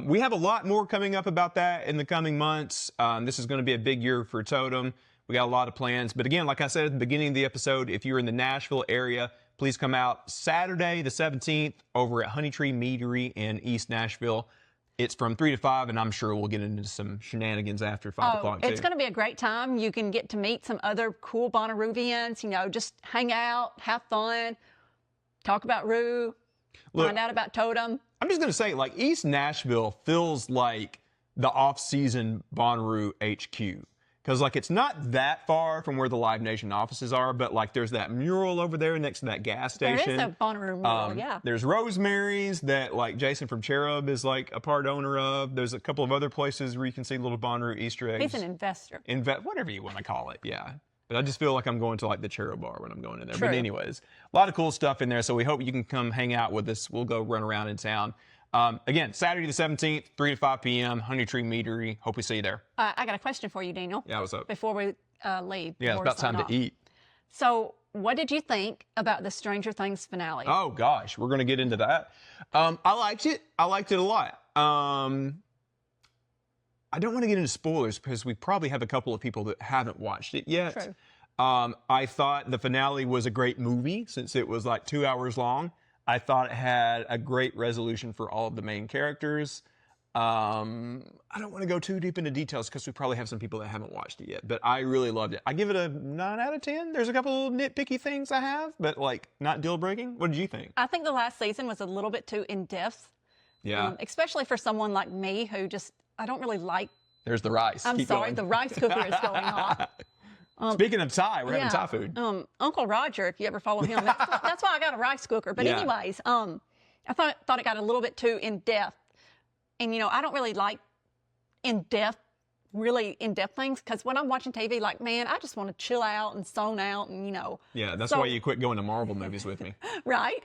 Speaker 2: We have a lot more coming up about that in the coming months. This is going to be a big year for Totem. We got a lot of plans. But again, like I said at the beginning of the episode, if you're in the Nashville area, please come out Saturday the 17th over at Honey Tree Meadery in East Nashville. It's from 3 to 5, and I'm sure we'll get into some shenanigans after 5 o'clock, too.
Speaker 1: It's going to be a great time. You can get to meet some other cool Bonnaroovians, you know, just hang out, have fun, talk about Roo, find out about Totem.
Speaker 2: I'm just going to say, like, East Nashville feels like the off-season Bonnaroo HQ. Because, like, it's not that far from where the Live Nation offices are, but, like, there's that mural over there next to that gas station.
Speaker 1: There is a Bonnaroo mural, yeah.
Speaker 2: There's Rosemary's that, like, Jason from Cherub is, like, a part owner of. There's a couple of other places where you can see little Bonnaroo Easter eggs.
Speaker 1: He's an investor.
Speaker 2: Whatever you want to call it, yeah. But I just feel like I'm going to, like, the Cherub bar when I'm going in there.
Speaker 1: True.
Speaker 2: But anyways, a lot of cool stuff in there, so we hope you can come hang out with us. We'll go run around in town. Again, Saturday the 17th, 3 to 5 p.m., Honey Tree Meadery. Hope we see you there.
Speaker 1: I got a question for you, Daniel.
Speaker 2: Yeah, what's up?
Speaker 1: Before we leave.
Speaker 2: Yeah, it's about time to eat.
Speaker 1: So, what did you think about the Stranger Things finale?
Speaker 2: Oh, gosh, we're going to get into that. I liked it. I liked it a lot. I don't want to get into spoilers because we probably have a couple of people that haven't watched it yet.
Speaker 1: True.
Speaker 2: I thought the finale was a great movie since it was like 2 hours long. I thought it had a great resolution for all of the main characters. I don't want to go too deep into details because we probably have some people that haven't watched it yet, but I really loved it. I give it a 9 out of 10. There's a couple of nitpicky things I have, but like not deal breaking. What did you think?
Speaker 1: I think the last season was a little bit too in-depth.
Speaker 2: Yeah.
Speaker 1: Especially for someone like me who I don't really like.
Speaker 2: There's the rice.
Speaker 1: I'm
Speaker 2: Keep
Speaker 1: sorry,
Speaker 2: going.
Speaker 1: the rice cooker is going off.
Speaker 2: Speaking of Thai, we're having Thai food.
Speaker 1: Uncle Roger, if you ever follow him, that's why I got a rice cooker. But anyways, I thought it got a little bit too in-depth. And, you know, I don't really like really in-depth things because when I'm watching TV, like, man, I just want to chill out and zone out and, you know.
Speaker 2: Yeah, that's why you quit going to Marvel movies with me.
Speaker 1: Right?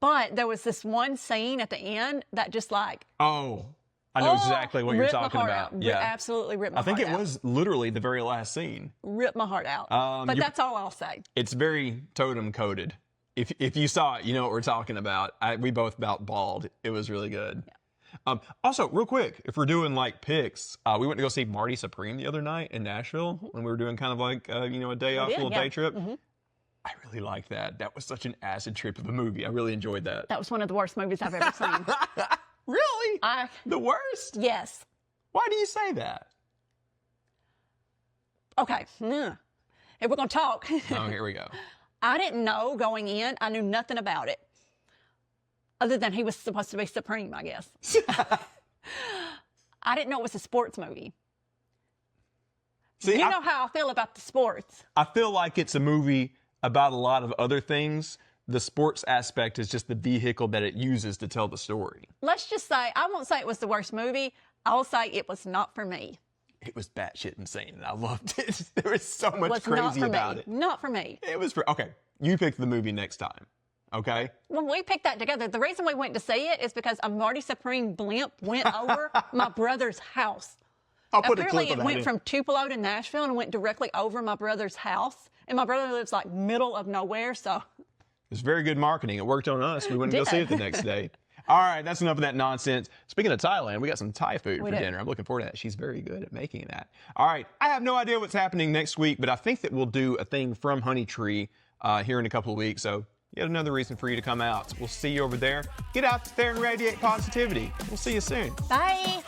Speaker 1: But there was this one scene at the end that just like...
Speaker 2: Oh, I know exactly what you're talking about.
Speaker 1: Yeah, absolutely ripped my heart out.
Speaker 2: I think it was literally the very last scene.
Speaker 1: Ripped my heart out. But that's all I'll say.
Speaker 2: It's very Totem coded. If you saw it, you know what we're talking about. We both about bawled. It was really good. Yeah. Also, real quick, if we're doing like picks, we went to go see Marty Supreme the other night in Nashville when we were doing kind of like a day off, little day trip. I really liked that. That was such an acid trip of a movie. I really enjoyed that.
Speaker 1: That was one of the worst movies I've ever seen.
Speaker 2: Really? The worst?
Speaker 1: Yes.
Speaker 2: Why do you say that?
Speaker 1: Okay. If we're going to talk.
Speaker 2: Oh, here we go.
Speaker 1: I didn't know going in. I knew nothing about it. Other than he was supposed to be Supreme, I guess. I didn't know it was a sports movie. See, you know how I feel about the sports.
Speaker 2: I feel like it's a movie about a lot of other things. The sports aspect is just the vehicle that it uses to tell the story.
Speaker 1: Let's just say, I won't say it was the worst movie. I'll say it was not for me.
Speaker 2: It was batshit insane, and I loved it. There was so much crazy about it.
Speaker 1: Not for me.
Speaker 2: It was for, okay, you pick the movie next time, okay?
Speaker 1: When we picked that together, the reason we went to see it is because a Marty Supreme blimp went over my brother's house.
Speaker 2: I'll put a clip
Speaker 1: Apparently,
Speaker 2: of that
Speaker 1: it went
Speaker 2: in.
Speaker 1: from Tupelo to Nashville and went directly over my brother's house. And my brother lives like middle of nowhere, so...
Speaker 2: It was very good marketing. It worked on us. We went to go see it the next day. All right, that's enough of that nonsense. Speaking of Thailand, we got some Thai food for
Speaker 1: do.
Speaker 2: dinner. I'm looking forward to that. She's very good at making that. All right, I have no idea what's happening next week, but I think that we'll do a thing from Honey Tree here in a couple of weeks. So yet another reason for you to come out. We'll see you over there. Get out there and radiate positivity. We'll see you soon.
Speaker 1: Bye.